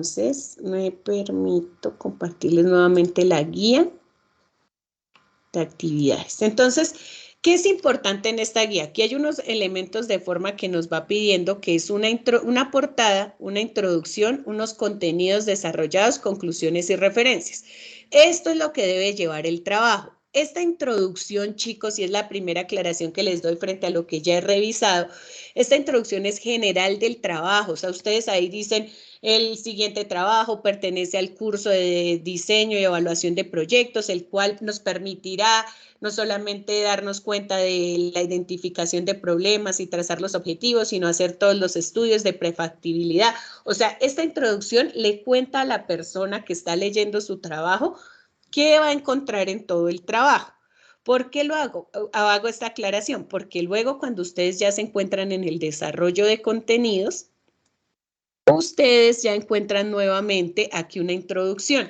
Entonces, me permito compartirles nuevamente la guía de actividades. Entonces, ¿qué es importante en esta guía? Aquí hay unos elementos de forma que nos va pidiendo, que es una portada, una introducción, unos contenidos desarrollados, conclusiones y referencias. Esto es lo que debe llevar el trabajo. Esta introducción, chicos, y es la primera aclaración que les doy frente a lo que ya he revisado, esta introducción es general del trabajo. O sea, ustedes ahí dicen, el siguiente trabajo pertenece al curso de diseño y evaluación de proyectos, el cual nos permitirá no solamente darnos cuenta de la identificación de problemas y trazar los objetivos, sino hacer todos los estudios de prefactibilidad. O sea, esta introducción le cuenta a la persona que está leyendo su trabajo qué va a encontrar en todo el trabajo. ¿Por qué lo hago? Hago esta aclaración, porque luego cuando ustedes ya se encuentran en el desarrollo de contenidos, ustedes ya encuentran nuevamente aquí una introducción,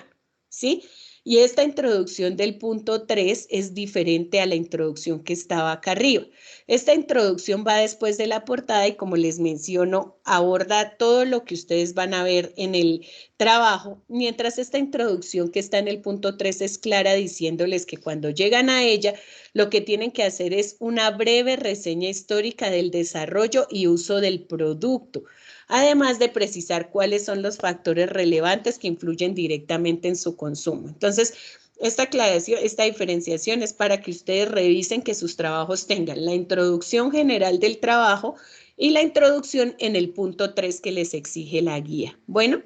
¿sí? Y esta introducción del punto 3 es diferente a la introducción que estaba acá arriba. Esta introducción va después de la portada y, como les menciono, aborda todo lo que ustedes van a ver en el trabajo, mientras esta introducción que está en el punto 3 es clara, diciéndoles que cuando llegan a ella, lo que tienen que hacer es una breve reseña histórica del desarrollo y uso del producto, además de precisar cuáles son los factores relevantes que influyen directamente en su consumo. Entonces, esta aclaración, esta diferenciación es para que ustedes revisen que sus trabajos tengan la introducción general del trabajo y la introducción en el punto 3 que les exige la guía. Bueno,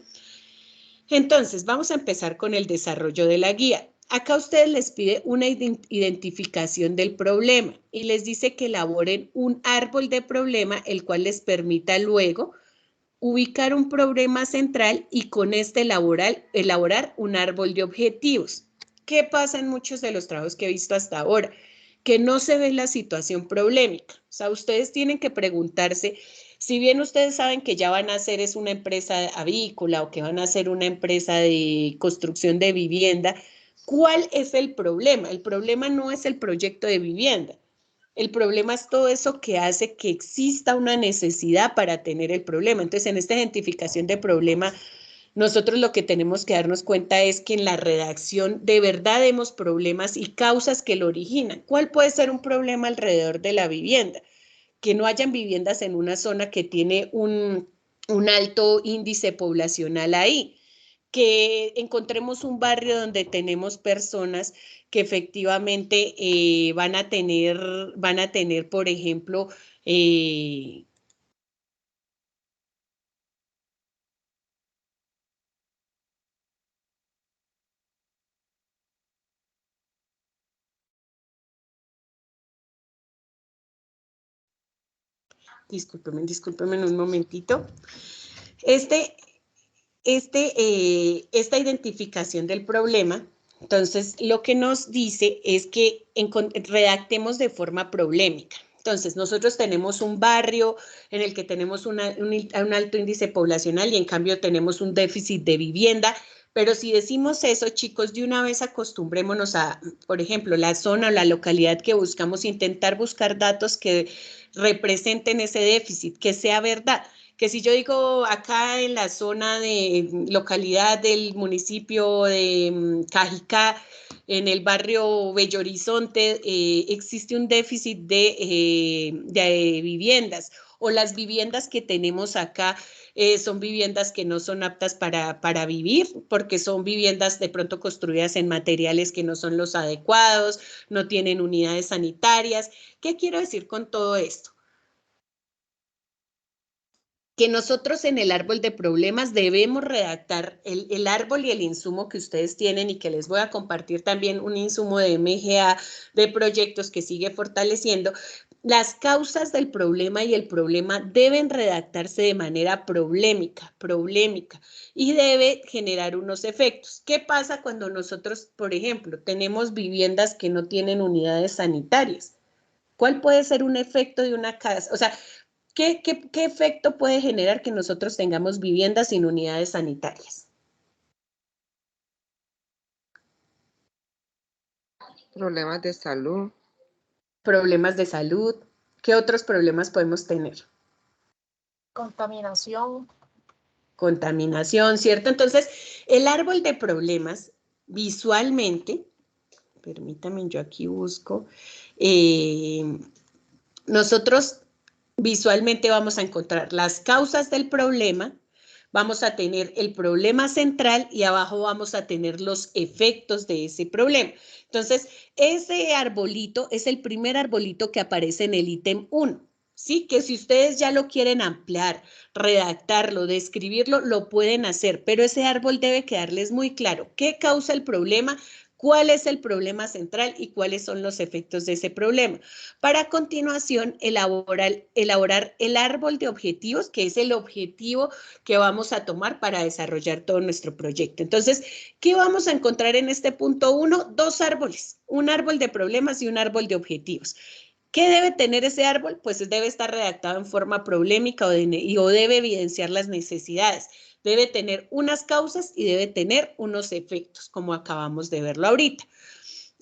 entonces vamos a empezar con el desarrollo de la guía. Acá ustedes les pide una identificación del problema y les dice que elaboren un árbol de problema, el cual les permita luego ubicar un problema central y con este elaborar un árbol de objetivos. ¿Qué pasa en muchos de los trabajos que he visto hasta ahora? Que no se ve la situación problemática. O sea, ustedes tienen que preguntarse, si bien ustedes saben que ya van a hacer es una empresa avícola o que van a hacer una empresa de construcción de vivienda, ¿cuál es el problema? El problema no es el proyecto de vivienda. El problema es todo eso que hace que exista una necesidad para tener el problema. Entonces, en esta identificación de problema, nosotros lo que tenemos que darnos cuenta es que en la redacción de verdad vemos problemas y causas que lo originan. ¿Cuál puede ser un problema alrededor de la vivienda? Que no hayan viviendas en una zona que tiene un alto índice poblacional ahí, que encontremos un barrio donde tenemos personas que efectivamente van a tener, por ejemplo, discúlpeme un momentito. Esta identificación del problema, entonces lo que nos dice es que redactemos de forma problemática. Entonces, nosotros tenemos un barrio en el que tenemos un alto índice poblacional y en cambio tenemos un déficit de vivienda, pero si decimos eso, chicos, de una vez acostumbrémonos a, por ejemplo, la zona o la localidad que buscamos, intentar buscar datos que representen ese déficit, que sea verdad. Que si yo digo acá en la zona de localidad del municipio de Cajicá, en el barrio Bello Horizonte, existe un déficit de viviendas, o las viviendas que tenemos acá son viviendas que no son aptas para vivir, porque son viviendas de pronto construidas en materiales que no son los adecuados, no tienen unidades sanitarias. ¿Qué quiero decir con todo esto? Que nosotros en el árbol de problemas debemos redactar el árbol y el insumo que ustedes tienen, y que les voy a compartir también un insumo de MGA de proyectos que sigue fortaleciendo. Las causas del problema y el problema deben redactarse de manera problemática, y debe generar unos efectos. ¿Qué pasa cuando nosotros, por ejemplo, tenemos viviendas que no tienen unidades sanitarias? ¿Cuál puede ser un efecto de una casa? O sea, ¿qué efecto puede generar que nosotros tengamos viviendas sin unidades sanitarias? Problemas de salud. Problemas de salud. ¿Qué otros problemas podemos tener? Contaminación. contaminación, ¿cierto? Entonces, el árbol de problemas visualmente, permítame, yo aquí busco, nosotros visualmente vamos a encontrar las causas del problema, vamos a tener el problema central y abajo vamos a tener los efectos de ese problema. Entonces, ese arbolito es el primer arbolito que aparece en el ítem 1. Sí, que si ustedes ya lo quieren ampliar, redactarlo, describirlo, lo pueden hacer, pero ese árbol debe quedarles muy claro qué causa el problema, cuál es el problema central y cuáles son los efectos de ese problema. Para a continuación elaborar el árbol de objetivos, que es el objetivo que vamos a tomar para desarrollar todo nuestro proyecto. Entonces, ¿qué vamos a encontrar en este punto 1? Dos árboles, un árbol de problemas y un árbol de objetivos. ¿Qué debe tener ese árbol? Pues debe estar redactado en forma problemática o debe evidenciar las necesidades. Debe tener unas causas y debe tener unos efectos, como acabamos de verlo ahorita,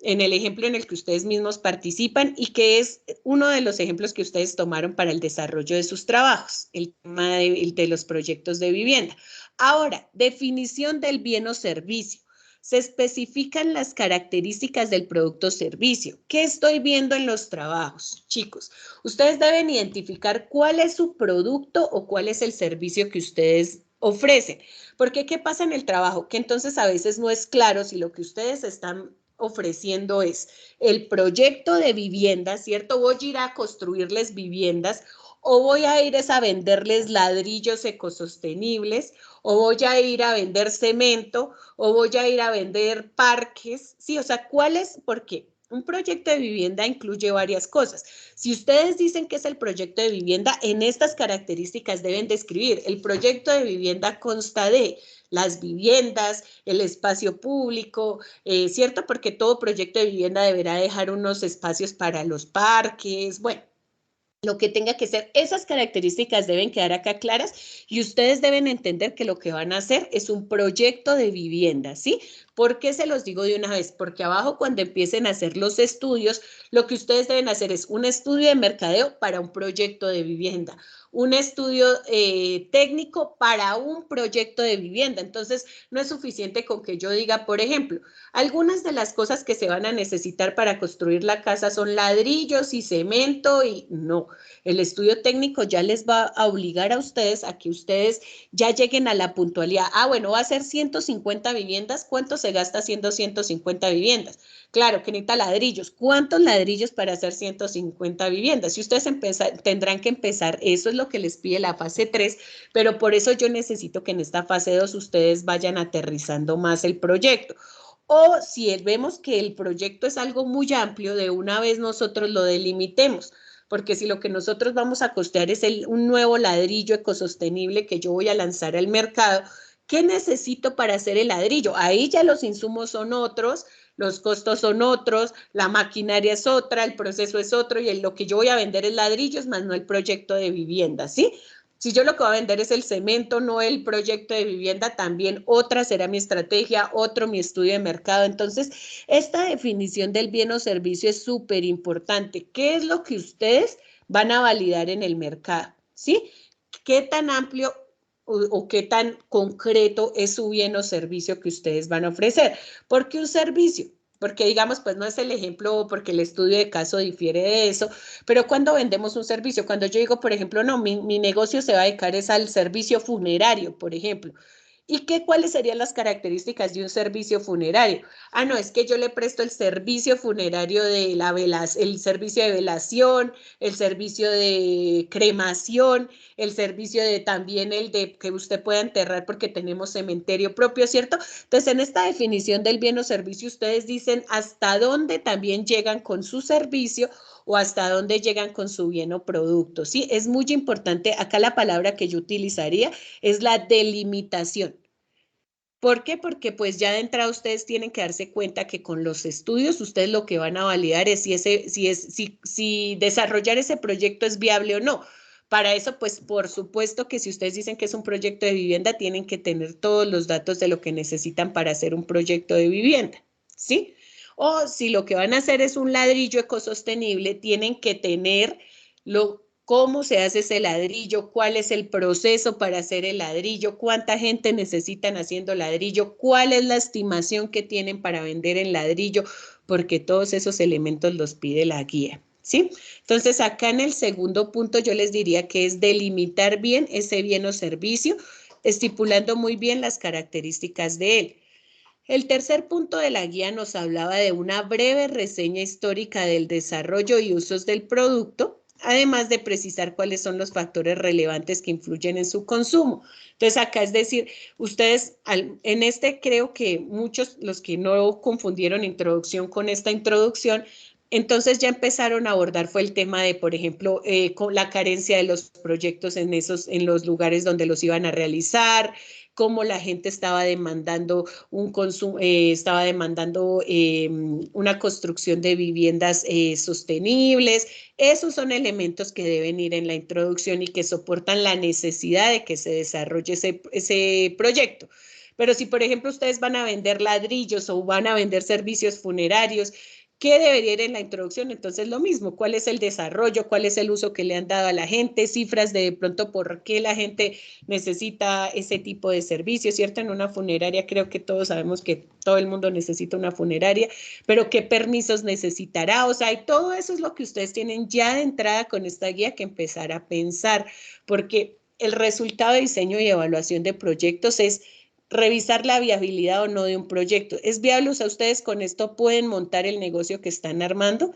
en el ejemplo en el que ustedes mismos participan y que es uno de los ejemplos que ustedes tomaron para el desarrollo de sus trabajos, el tema de los proyectos de vivienda. Ahora, definición del bien o servicio. Se especifican las características del producto o servicio. ¿Qué estoy viendo en los trabajos? Chicos, ustedes deben identificar cuál es su producto o cuál es el servicio que ustedes ofrecen. Porque ¿qué pasa en el trabajo? Que entonces a veces no es claro si lo que ustedes están ofreciendo es el proyecto de vivienda, ¿cierto? Voy a ir a construirles viviendas o voy a ir a venderles ladrillos ecosostenibles o voy a ir a vender cemento o voy a ir a vender parques, ¿sí? O sea, ¿cuál es? ¿Por qué? Un proyecto de vivienda incluye varias cosas. Si ustedes dicen que es el proyecto de vivienda, en estas características deben describir. El proyecto de vivienda consta de las viviendas, el espacio público, ¿cierto? Porque todo proyecto de vivienda deberá dejar unos espacios para los parques, bueno, lo que tenga que ser. Esas características deben quedar acá claras y ustedes deben entender que lo que van a hacer es un proyecto de vivienda, ¿sí? ¿Por qué se los digo de una vez? Porque abajo cuando empiecen a hacer los estudios, lo que ustedes deben hacer es un estudio de mercadeo para un proyecto de vivienda, un estudio técnico para un proyecto de vivienda. Entonces, no es suficiente con que yo diga, por ejemplo, algunas de las cosas que se van a necesitar para construir la casa son ladrillos y cemento y no. El estudio técnico ya les va a obligar a ustedes a que ustedes ya lleguen a la puntualidad. Ah, bueno, va a ser 150 viviendas. ¿Cuánto se gasta haciendo 150 viviendas? Claro, que necesita ladrillos. ¿Cuántos ladrillos para hacer 150 viviendas? Si ustedes tendrán que empezar, eso es lo que les pide la fase 3, pero por eso yo necesito que en esta fase 2 ustedes vayan aterrizando más el proyecto. O si vemos que el proyecto es algo muy amplio, de una vez nosotros lo delimitemos, porque si lo que nosotros vamos a costear es un nuevo ladrillo ecosostenible que yo voy a lanzar al mercado, ¿qué necesito para hacer el ladrillo? Ahí ya los insumos son otros, los costos son otros, la maquinaria es otra, el proceso es otro y lo que yo voy a vender es ladrillos, más no el proyecto de vivienda, ¿sí? Si yo lo que voy a vender es el cemento, no el proyecto de vivienda, también otra será mi estrategia, otro mi estudio de mercado. Entonces, esta definición del bien o servicio es súper importante. ¿Qué es lo que ustedes van a validar en el mercado? ¿Sí? ¿Qué tan amplio o qué tan concreto es su bien o servicio que ustedes van a ofrecer? ¿Por qué un servicio? Porque digamos, pues no es el ejemplo, porque el estudio de caso difiere de eso, pero cuando vendemos un servicio, cuando yo digo, por ejemplo, no, mi negocio se va a dedicar es al servicio funerario, por ejemplo. ¿Y cuáles serían las características de un servicio funerario? Ah, no, es que yo le presto el servicio funerario de el servicio de velación, el servicio de cremación, el servicio de también el de que usted pueda enterrar porque tenemos cementerio propio, ¿cierto? Entonces, en esta definición del bien o servicio, ustedes dicen hasta dónde también llegan con su servicio o hasta dónde llegan con su bien o producto, ¿sí? Es muy importante, acá la palabra que yo utilizaría es la delimitación. ¿Por qué? Porque pues ya de entrada ustedes tienen que darse cuenta que con los estudios ustedes lo que van a validar es si desarrollar ese proyecto es viable o no. Para eso, pues por supuesto que si ustedes dicen que es un proyecto de vivienda, tienen que tener todos los datos de lo que necesitan para hacer un proyecto de vivienda, ¿sí? O si lo que van a hacer es un ladrillo ecosostenible, tienen que tener cómo se hace ese ladrillo, cuál es el proceso para hacer el ladrillo, cuánta gente necesitan haciendo ladrillo, cuál es la estimación que tienen para vender el ladrillo, porque todos esos elementos los pide la guía, ¿sí? Entonces, acá en el segundo punto yo les diría que es delimitar bien ese bien o servicio, estipulando muy bien las características de él. El tercer punto de la guía nos hablaba de una breve reseña histórica del desarrollo y usos del producto, además de precisar cuáles son los factores relevantes que influyen en su consumo. Entonces, acá es decir, ustedes, en este creo que muchos, los que no confundieron introducción con esta introducción, entonces ya empezaron a abordar fue el tema de, por ejemplo, con la carencia de los proyectos en los lugares donde los iban a realizar, cómo la gente estaba demandando un consumo, estaba demandando una construcción de viviendas sostenibles. Esos son elementos que deben ir en la introducción y que soportan la necesidad de que se desarrolle ese proyecto. Pero si, por ejemplo, ustedes van a vender ladrillos o van a vender servicios funerarios, ¿qué debería ir en la introducción? Entonces, lo mismo, ¿cuál es el desarrollo? ¿Cuál es el uso que le han dado a la gente? Cifras de pronto por qué la gente necesita ese tipo de servicios, ¿cierto? En una funeraria creo que todos sabemos que todo el mundo necesita una funeraria, pero ¿qué permisos necesitará? O sea, y todo eso es lo que ustedes tienen ya de entrada con esta guía que empezar a pensar, porque el resultado de diseño y evaluación de proyectos es revisar la viabilidad o no de un proyecto. ¿Es viable? O sea, ustedes con esto pueden montar el negocio que están armando,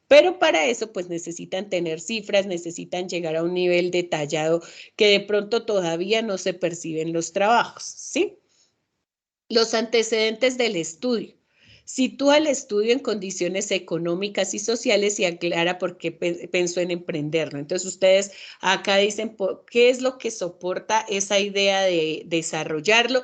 pero para eso pues necesitan tener cifras, necesitan llegar a un nivel detallado que de pronto todavía no se perciben los trabajos, ¿sí? Los antecedentes del estudio. Sitúa el estudio en condiciones económicas y sociales y aclara por qué pensó en emprenderlo. Entonces ustedes acá dicen qué es lo que soporta esa idea de desarrollarlo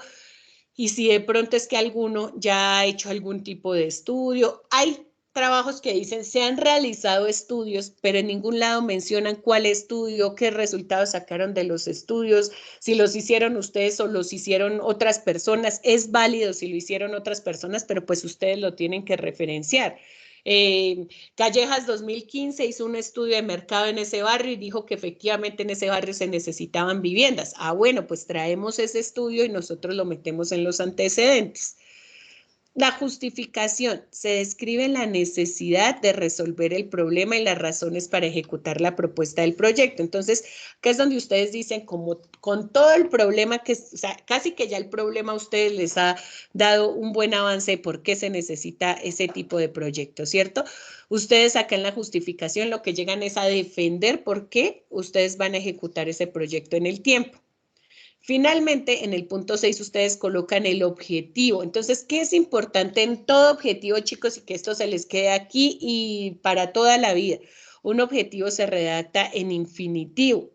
y si de pronto es que alguno ya ha hecho algún tipo de estudio. Hay trabajos que dicen se han realizado estudios, pero en ningún lado mencionan cuál estudio, qué resultados sacaron de los estudios, si los hicieron ustedes o los hicieron otras personas. Es válido si lo hicieron otras personas, pero pues ustedes lo tienen que referenciar. Callejas 2015 hizo un estudio de mercado en ese barrio y dijo que efectivamente en ese barrio se necesitaban viviendas. Ah, bueno, pues traemos ese estudio y nosotros lo metemos en los antecedentes. La justificación. Se describe la necesidad de resolver el problema y las razones para ejecutar la propuesta del proyecto. Entonces, acá es donde ustedes dicen, como con todo el problema que, o sea, casi que ya el problema a ustedes les ha dado un buen avance de por qué se necesita ese tipo de proyecto, ¿cierto? Ustedes acá en la justificación lo que llegan es a defender por qué ustedes van a ejecutar ese proyecto en el tiempo. Finalmente, en el punto 6, ustedes colocan el objetivo. Entonces, ¿qué es importante en todo objetivo, chicos? Y que esto se les quede aquí y para toda la vida. Un objetivo se redacta en infinitivo.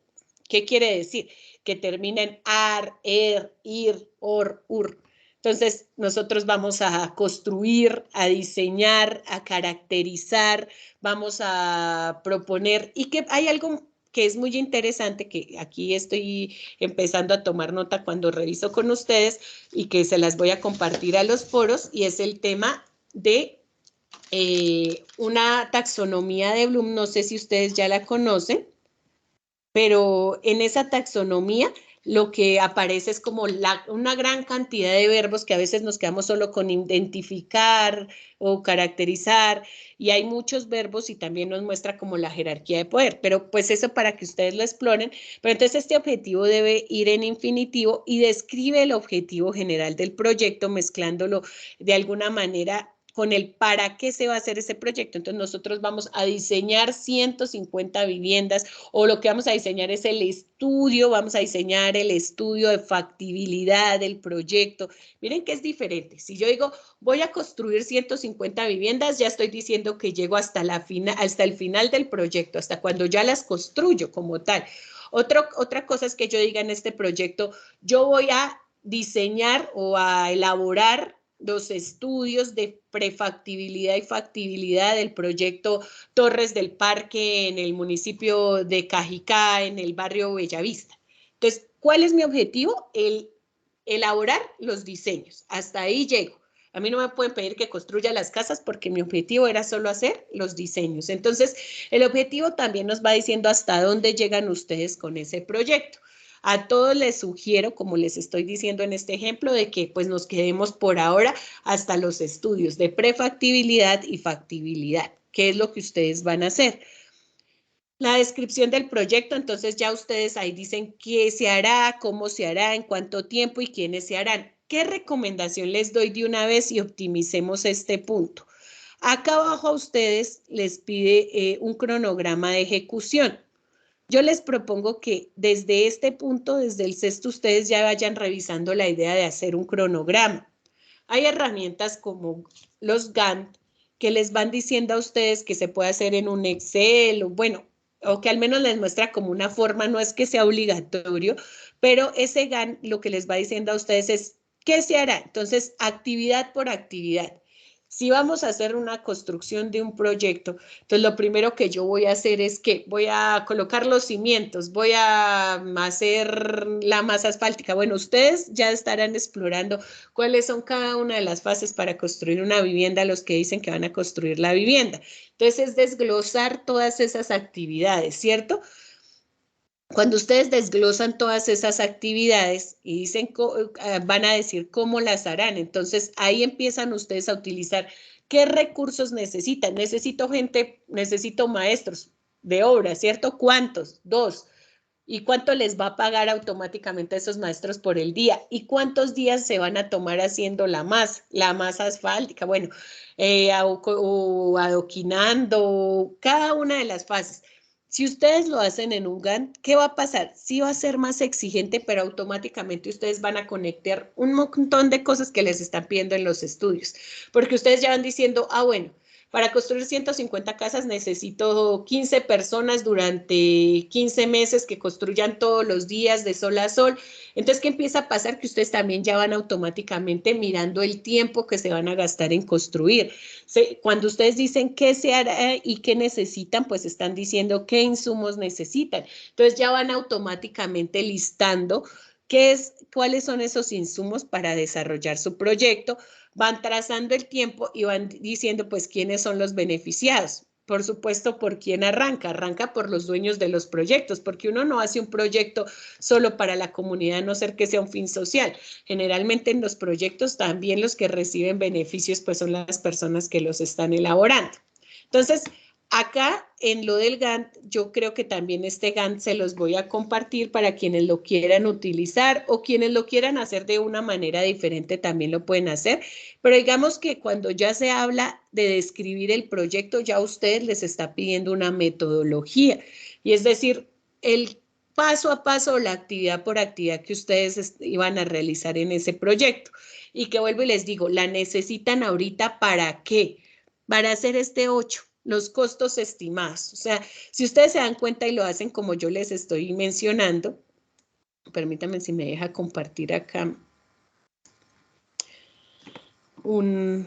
¿Qué quiere decir? Que termina en ar, ir, ur. Entonces, nosotros vamos a construir, a diseñar, a caracterizar, vamos a proponer y que hay algo que es muy interesante, que aquí estoy empezando a tomar nota cuando reviso con ustedes y que se las voy a compartir a los foros, y es el tema de una taxonomía de Bloom. No sé si ustedes ya la conocen, pero en esa taxonomía lo que aparece es como una gran cantidad de verbos que a veces nos quedamos solo con identificar o caracterizar, y hay muchos verbos y también nos muestra como la jerarquía de poder, pero pues eso para que ustedes lo exploren. Pero entonces este objetivo debe ir en infinitivo y describe el objetivo general del proyecto mezclándolo de alguna manera con el para qué se va a hacer ese proyecto. Entonces nosotros vamos a diseñar 150 viviendas, o lo que vamos a diseñar es el estudio, vamos a diseñar el estudio de factibilidad del proyecto. Miren que es diferente. Si yo digo, voy a construir 150 viviendas, ya estoy diciendo que llego hasta el final del proyecto, hasta cuando ya las construyo como tal. Otra cosa es que yo diga en este proyecto, yo voy a diseñar o a elaborar los estudios de prefactibilidad y factibilidad del proyecto Torres del Parque en el municipio de Cajicá, en el barrio Bellavista. Entonces, ¿cuál es mi objetivo? El elaborar los diseños. Hasta ahí llego. A mí no me pueden pedir que construya las casas porque mi objetivo era solo hacer los diseños. Entonces, el objetivo también nos va diciendo hasta dónde llegan ustedes con ese proyecto. A todos les sugiero, como les estoy diciendo en este ejemplo, de que pues nos quedemos por ahora hasta los estudios de prefactibilidad y factibilidad. ¿Qué es lo que ustedes van a hacer? La descripción del proyecto, entonces ya ustedes ahí dicen qué se hará, cómo se hará, en cuánto tiempo y quiénes se harán. ¿Qué recomendación les doy de una vez y optimicemos este punto? Acá abajo a ustedes les pide un cronograma de ejecución. Yo les propongo que desde este punto, desde el sexto, ustedes ya vayan revisando la idea de hacer un cronograma. Hay herramientas como los Gantt que les van diciendo a ustedes que se puede hacer en un Excel, o bueno, o que al menos les muestra como una forma, no es que sea obligatorio, pero ese Gantt lo que les va diciendo a ustedes es ¿qué se hará? Entonces, actividad por actividad. Si vamos a hacer una construcción de un proyecto, entonces lo primero que yo voy a hacer es que voy a colocar los cimientos, voy a hacer la masa asfáltica. Bueno, ustedes ya estarán explorando cuáles son cada una de las fases para construir una vivienda, los que dicen que van a construir la vivienda. Entonces es desglosar todas esas actividades, ¿cierto? Cuando ustedes desglosan todas esas actividades y dicen, van a decir cómo las harán, entonces ahí empiezan ustedes a utilizar qué recursos necesitan. Necesito gente, necesito maestros de obra, ¿cierto? ¿Cuántos? 2. ¿Y cuánto les va a pagar automáticamente a esos maestros por el día? ¿Y cuántos días se van a tomar haciendo la masa asfáltica? Bueno, o adoquinando, cada una de las fases. Si ustedes lo hacen en un Gantt, ¿qué va a pasar? Sí va a ser más exigente, pero automáticamente ustedes van a conectar un montón de cosas que les están pidiendo en los estudios, porque ustedes ya van diciendo, bueno, para construir 150 casas necesito 15 personas durante 15 meses que construyan todos los días de sol a sol. Entonces, ¿qué empieza a pasar? Que ustedes también ya van automáticamente mirando el tiempo que se van a gastar en construir. Cuando ustedes dicen qué se hará y qué necesitan, pues están diciendo qué insumos necesitan. Entonces, ya van automáticamente listando cuáles son esos insumos para desarrollar su proyecto, van trazando el tiempo y van diciendo pues quiénes son los beneficiados. Por supuesto, ¿por quién arranca? Arranca por los dueños de los proyectos, porque uno no hace un proyecto solo para la comunidad, a no ser que sea un fin social. Generalmente en los proyectos también los que reciben beneficios pues son las personas que los están elaborando. Entonces, acá en lo del Gantt, yo creo que también este Gantt se los voy a compartir para quienes lo quieran utilizar o quienes lo quieran hacer de una manera diferente también lo pueden hacer. Pero digamos que cuando ya se habla de describir el proyecto, ya a ustedes les está pidiendo una metodología. Y es decir, el paso a paso, la actividad por actividad que ustedes iban a realizar en ese proyecto. Y que vuelvo y les digo, la necesitan ahorita ¿para qué? Para hacer este 8. Los costos estimados. O sea, si ustedes se dan cuenta y lo hacen como yo les estoy mencionando, permítanme si me deja compartir acá una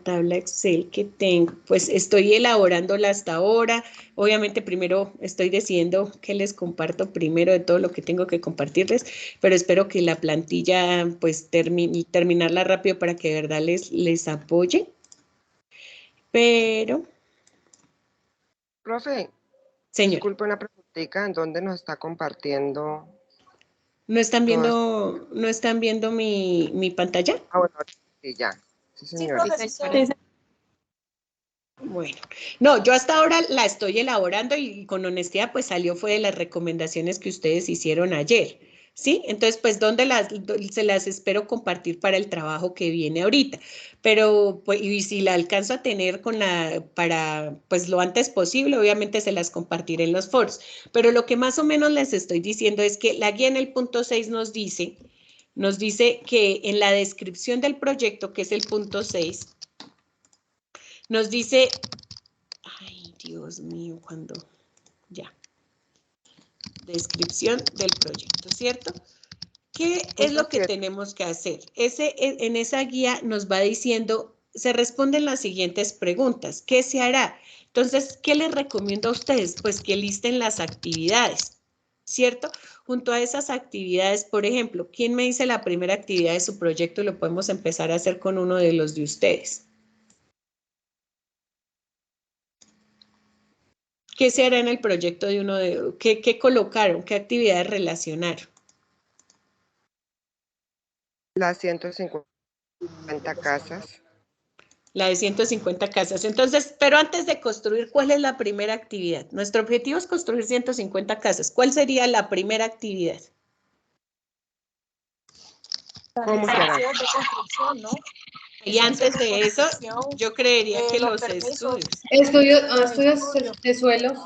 tabla Excel que tengo, pues estoy elaborándola hasta ahora. Obviamente primero estoy decidiendo qué les comparto primero de todo lo que tengo que compartirles, pero espero que la plantilla pues terminarla rápido para que de verdad les apoye. Pero... Profe, Señor. disculpe una preguntita, ¿en dónde nos está compartiendo? ¿No están viendo mi pantalla? Ah, bueno, sí, ya. Sí, señorita. Bueno, no, yo hasta ahora la estoy elaborando y con honestidad pues salió fue de las recomendaciones que ustedes hicieron ayer, ¿sí? Entonces pues se las espero compartir para el trabajo que viene ahorita, pero pues y si la alcanzo a tener para pues lo antes posible, obviamente se las compartiré en los foros, pero lo que más o menos les estoy diciendo es que la guía en el punto 6 nos dice que en la descripción del proyecto, que es el punto 6, nos dice, ay, Dios mío, ya, descripción del proyecto, ¿cierto? ¿Qué es lo que tenemos que hacer? En esa guía nos va diciendo, se responden las siguientes preguntas. ¿Qué se hará? Entonces, ¿qué les recomiendo a ustedes? Pues que listen las actividades, ¿cierto? junto a esas actividades, por ejemplo, ¿quién me dice la primera actividad de su proyecto y lo podemos empezar a hacer con uno de los de ustedes? ¿Qué se hará en el proyecto de uno de, qué colocaron, qué actividades relacionaron? Las 150 casas. La de 150 casas. Entonces, pero antes de construir, ¿cuál es la primera actividad? Nuestro objetivo es construir 150 casas. ¿Cuál sería la primera actividad? ¿Cómo se hará? De construcción, ¿no? Y antes de eso, yo creería que los permisos. estudios. Estudios de suelos.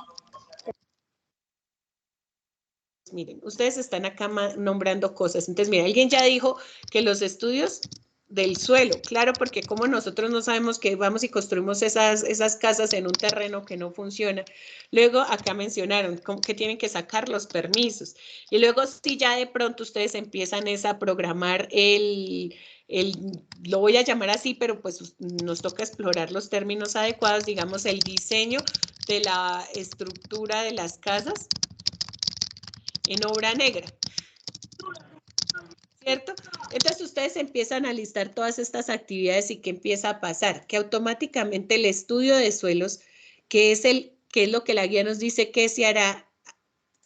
Miren, ustedes están acá nombrando cosas. Entonces, mira, alguien ya dijo que los estudios del suelo, claro, porque como nosotros no sabemos que vamos y construimos esas casas en un terreno que no funciona. Luego acá mencionaron que tienen que sacar los permisos. Y luego si ya de pronto ustedes empiezan a programar lo voy a llamar así, pero pues nos toca explorar los términos adecuados, digamos el diseño de la estructura de las casas en obra negra, ¿cierto? Entonces ustedes empiezan a listar todas estas actividades y ¿qué empieza a pasar? Que automáticamente el estudio de suelos, que es lo que la guía nos dice que se hará,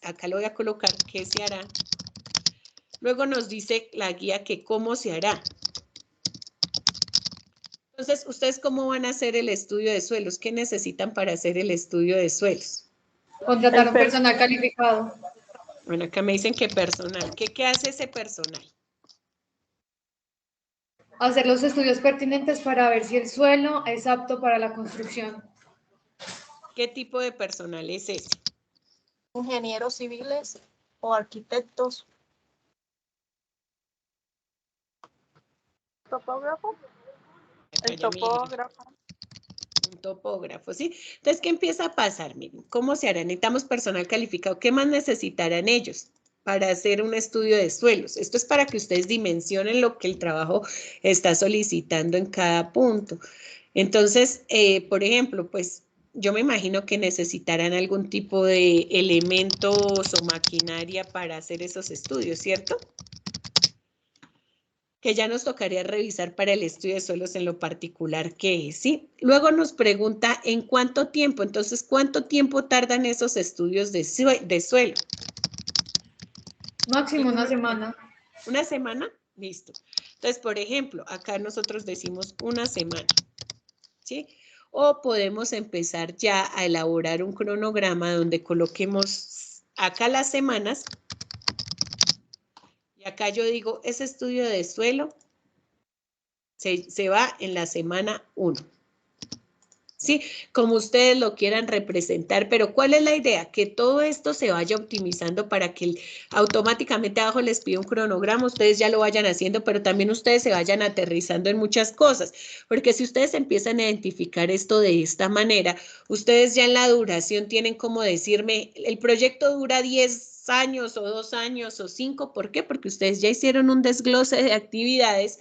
acá lo voy a colocar, qué se hará. Luego nos dice la guía que cómo se hará. Entonces, ¿ustedes cómo van a hacer el estudio de suelos? ¿Qué necesitan para hacer el estudio de suelos? Contratar un personal calificado. Bueno, acá me dicen que personal. ¿Qué hace ese personal? Hacer los estudios pertinentes para ver si el suelo es apto para la construcción. ¿Qué tipo de personal es ese? Ingenieros civiles o arquitectos. ¿Topógrafo? El topógrafo. Un topógrafo, ¿sí? Entonces, ¿qué empieza a pasar? Miren, ¿cómo se hará? Necesitamos personal calificado. ¿Qué más necesitarán ellos para hacer un estudio de suelos? Esto es para que ustedes dimensionen lo que el trabajo está solicitando en cada punto. Entonces, por ejemplo, pues yo me imagino que necesitarán algún tipo de elementos o maquinaria para hacer esos estudios, ¿cierto? Que ya nos tocaría revisar para el estudio de suelos en lo particular que es, ¿sí? Luego nos pregunta en cuánto tiempo, entonces, ¿cuánto tiempo tardan esos estudios de suelo? Máximo una semana. ¿Una semana? Listo. Entonces, por ejemplo, acá nosotros decimos una semana, ¿sí? O podemos empezar ya a elaborar un cronograma donde coloquemos acá las semanas. Y acá yo digo, ese estudio de suelo se va en la semana 1. ¿Sí? Como ustedes lo quieran representar, pero ¿cuál es la idea? Que todo esto se vaya optimizando para que automáticamente abajo les pida un cronograma, ustedes ya lo vayan haciendo, pero también ustedes se vayan aterrizando en muchas cosas, porque si ustedes empiezan a identificar esto de esta manera, ustedes ya en la duración tienen como decirme, el proyecto dura 10 años o 2 años o 5, ¿por qué? Porque ustedes ya hicieron un desglose de actividades,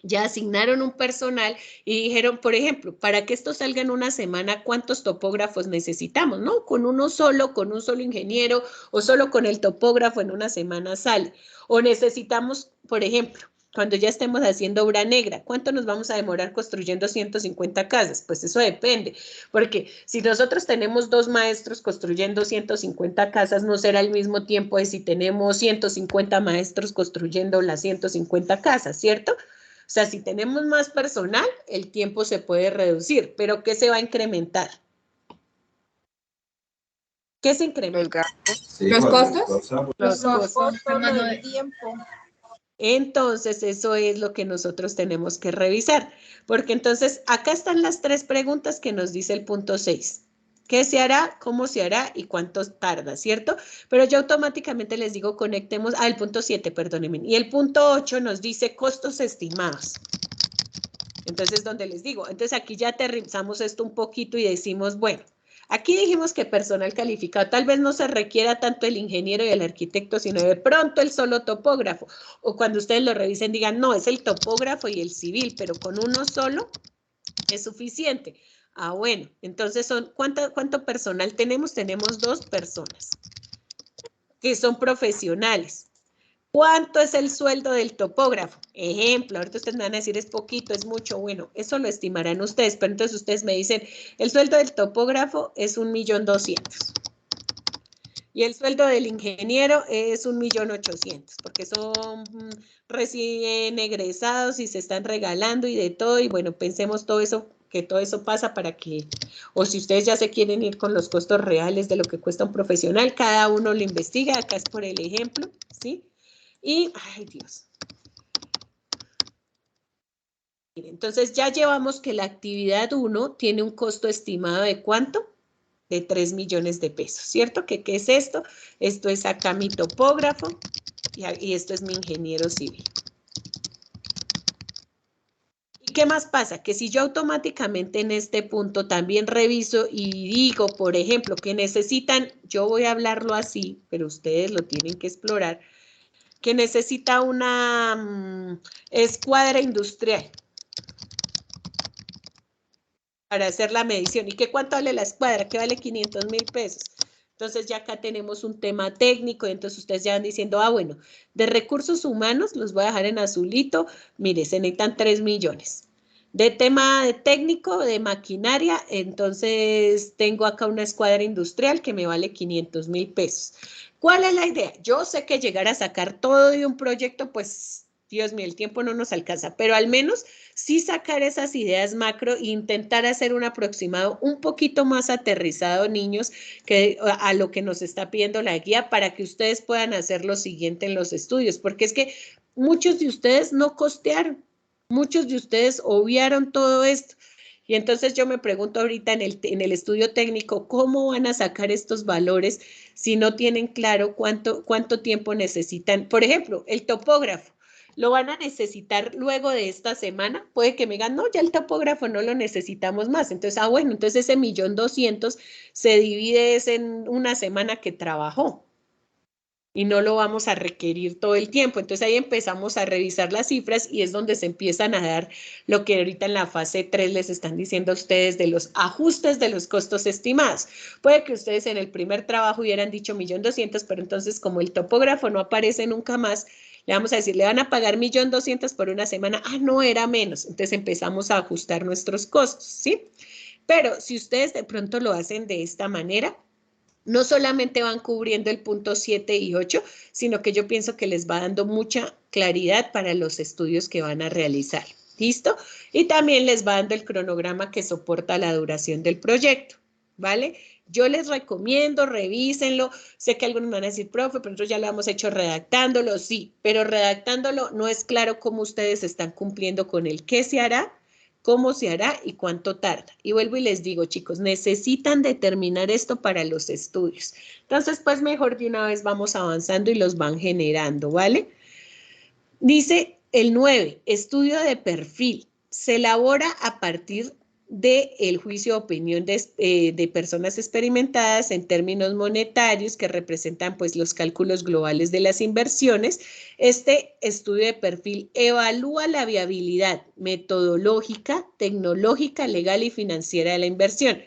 ya asignaron un personal y dijeron, por ejemplo, para que esto salga en una semana, ¿cuántos topógrafos necesitamos? ¿No? Con uno solo, con un solo ingeniero o solo con el topógrafo en una semana sale. O necesitamos, por ejemplo, cuando ya estemos haciendo obra negra, ¿cuánto nos vamos a demorar construyendo 150 casas? Pues eso depende, porque si nosotros tenemos 2 maestros construyendo 150 casas, no será el mismo tiempo de si tenemos 150 maestros construyendo las 150 casas, ¿cierto? O sea, si tenemos más personal, el tiempo se puede reducir, pero ¿qué se va a incrementar? ¿Qué se incrementa? Los gastos. Sí, ¿los costos? Los costos mano del tiempo. Entonces, eso es lo que nosotros tenemos que revisar, porque entonces acá están las 3 preguntas que nos dice el punto 6. ¿Qué se hará? ¿Cómo se hará? ¿Y cuánto tarda? ¿Cierto? Pero yo automáticamente les digo conectemos, el punto 7, perdónenme. Y el punto 8 nos dice costos estimados. Entonces, donde les digo, entonces aquí ya aterrizamos esto un poquito y decimos, bueno, aquí dijimos que personal calificado, tal vez no se requiera tanto el ingeniero y el arquitecto, sino de pronto el solo topógrafo. O cuando ustedes lo revisen digan, no, es el topógrafo y el civil, pero con uno solo es suficiente. Ah, bueno, entonces ¿cuánto personal tenemos? Tenemos 2 personas. que son profesionales. ¿Cuánto es el sueldo del topógrafo? Ejemplo, ahorita ustedes me van a decir es poquito, es mucho, bueno, eso lo estimarán ustedes, pero entonces ustedes me dicen, el sueldo del topógrafo es 1.200.000. Y el sueldo del ingeniero es 1.800.000, porque son recién egresados y se están regalando y de todo, y bueno, pensemos todo eso, que todo eso pasa para que, o si ustedes ya se quieren ir con los costos reales de lo que cuesta un profesional, cada uno lo investiga, acá es por el ejemplo, ¿sí? Y, ay Dios. Entonces ya llevamos que la actividad 1 tiene un costo estimado de ¿cuánto? De 3 millones de pesos, ¿cierto? ¿Qué es esto? Esto es acá mi topógrafo y esto es mi ingeniero civil. ¿Y qué más pasa? Que si yo automáticamente en este punto también reviso y digo, por ejemplo, que necesitan, yo voy a hablarlo así, pero ustedes lo tienen que explorar, que necesita una escuadra industrial para hacer la medición. ¿Y qué cuánto vale la escuadra? ¿Qué vale 500.000 pesos? Entonces ya acá tenemos un tema técnico y entonces ustedes ya van diciendo, ah, bueno, de recursos humanos los voy a dejar en azulito, mire, se necesitan 3 millones. De tema de técnico, de maquinaria, entonces tengo acá una escuadra industrial que me vale 500.000 pesos. ¿Cuál es la idea? Yo sé que llegar a sacar todo de un proyecto, pues, Dios mío, el tiempo no nos alcanza, pero al menos sí sacar esas ideas macro e intentar hacer un aproximado un poquito más aterrizado, niños, que a lo que nos está pidiendo la guía para que ustedes puedan hacer lo siguiente en los estudios, porque es que muchos de ustedes no costearon, muchos de ustedes obviaron todo esto. Y entonces yo me pregunto ahorita en el estudio técnico, ¿cómo van a sacar estos valores si no tienen claro cuánto tiempo necesitan? Por ejemplo, el topógrafo. ¿Lo van a necesitar luego de esta semana? Puede que me digan, no, ya el topógrafo no lo necesitamos más. Entonces, ah, bueno, entonces ese 1.200.000 se divide en una semana que trabajó y no lo vamos a requerir todo el tiempo. Entonces ahí empezamos a revisar las cifras y es donde se empiezan a dar lo que ahorita en la fase 3 les están diciendo a ustedes de los ajustes de los costos estimados. Puede que ustedes en el primer trabajo hubieran dicho 1.200.000, pero entonces como el topógrafo no aparece nunca más, le vamos a decir, le van a pagar 1.200.000 por una semana. Ah, no, era menos. Entonces empezamos a ajustar nuestros costos, ¿sí? Pero si ustedes de pronto lo hacen de esta manera, no solamente van cubriendo el punto 7 y 8, sino que yo pienso que les va dando mucha claridad para los estudios que van a realizar. ¿Listo? Y también les va dando el cronograma que soporta la duración del proyecto, ¿vale? Yo les recomiendo, revísenlo. Sé que algunos me van a decir, profe, pero nosotros ya lo hemos hecho redactándolo. Sí, pero redactándolo no es claro cómo ustedes están cumpliendo con el qué se hará, cómo se hará y cuánto tarda. Y vuelvo y les digo, chicos, necesitan determinar esto para los estudios. Entonces, pues mejor de una vez vamos avanzando y los van generando, ¿vale? Dice el 9, estudio de perfil. Se elabora a partir del juicio de opinión de personas experimentadas en términos monetarios que representan pues los cálculos globales de las inversiones. Este estudio de perfil evalúa la viabilidad metodológica, tecnológica, legal y financiera de la inversión.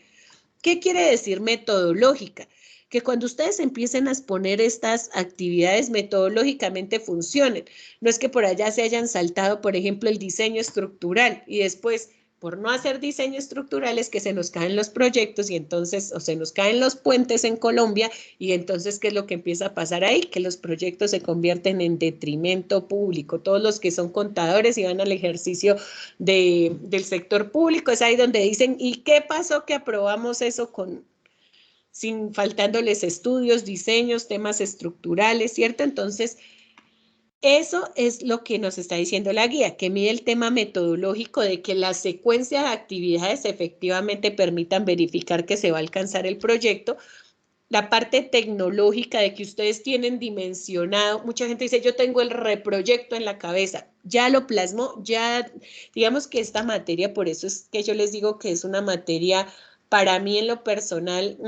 ¿Qué quiere decir metodológica? Que cuando ustedes empiecen a exponer estas actividades metodológicamente funcionen. No es que por allá se hayan saltado, por ejemplo, el diseño estructural y después, por no hacer diseño estructural, es que se nos caen los proyectos y entonces, o se nos caen los puentes en Colombia y entonces, ¿qué es lo que empieza a pasar ahí? Que los proyectos se convierten en detrimento público. Todos los que son contadores y van al ejercicio del sector público, es ahí donde dicen, ¿y qué pasó que aprobamos eso sin faltándoles estudios, diseños, temas estructurales, ¿cierto? Entonces, eso es lo que nos está diciendo la guía, que mide el tema metodológico de que la secuencia de actividades efectivamente permitan verificar que se va a alcanzar el proyecto. La parte tecnológica de que ustedes tienen dimensionado, mucha gente dice, yo tengo el reproyecto en la cabeza, ya lo plasmó, ya, digamos que esta materia, por eso es que yo les digo que es una materia para mí en lo personal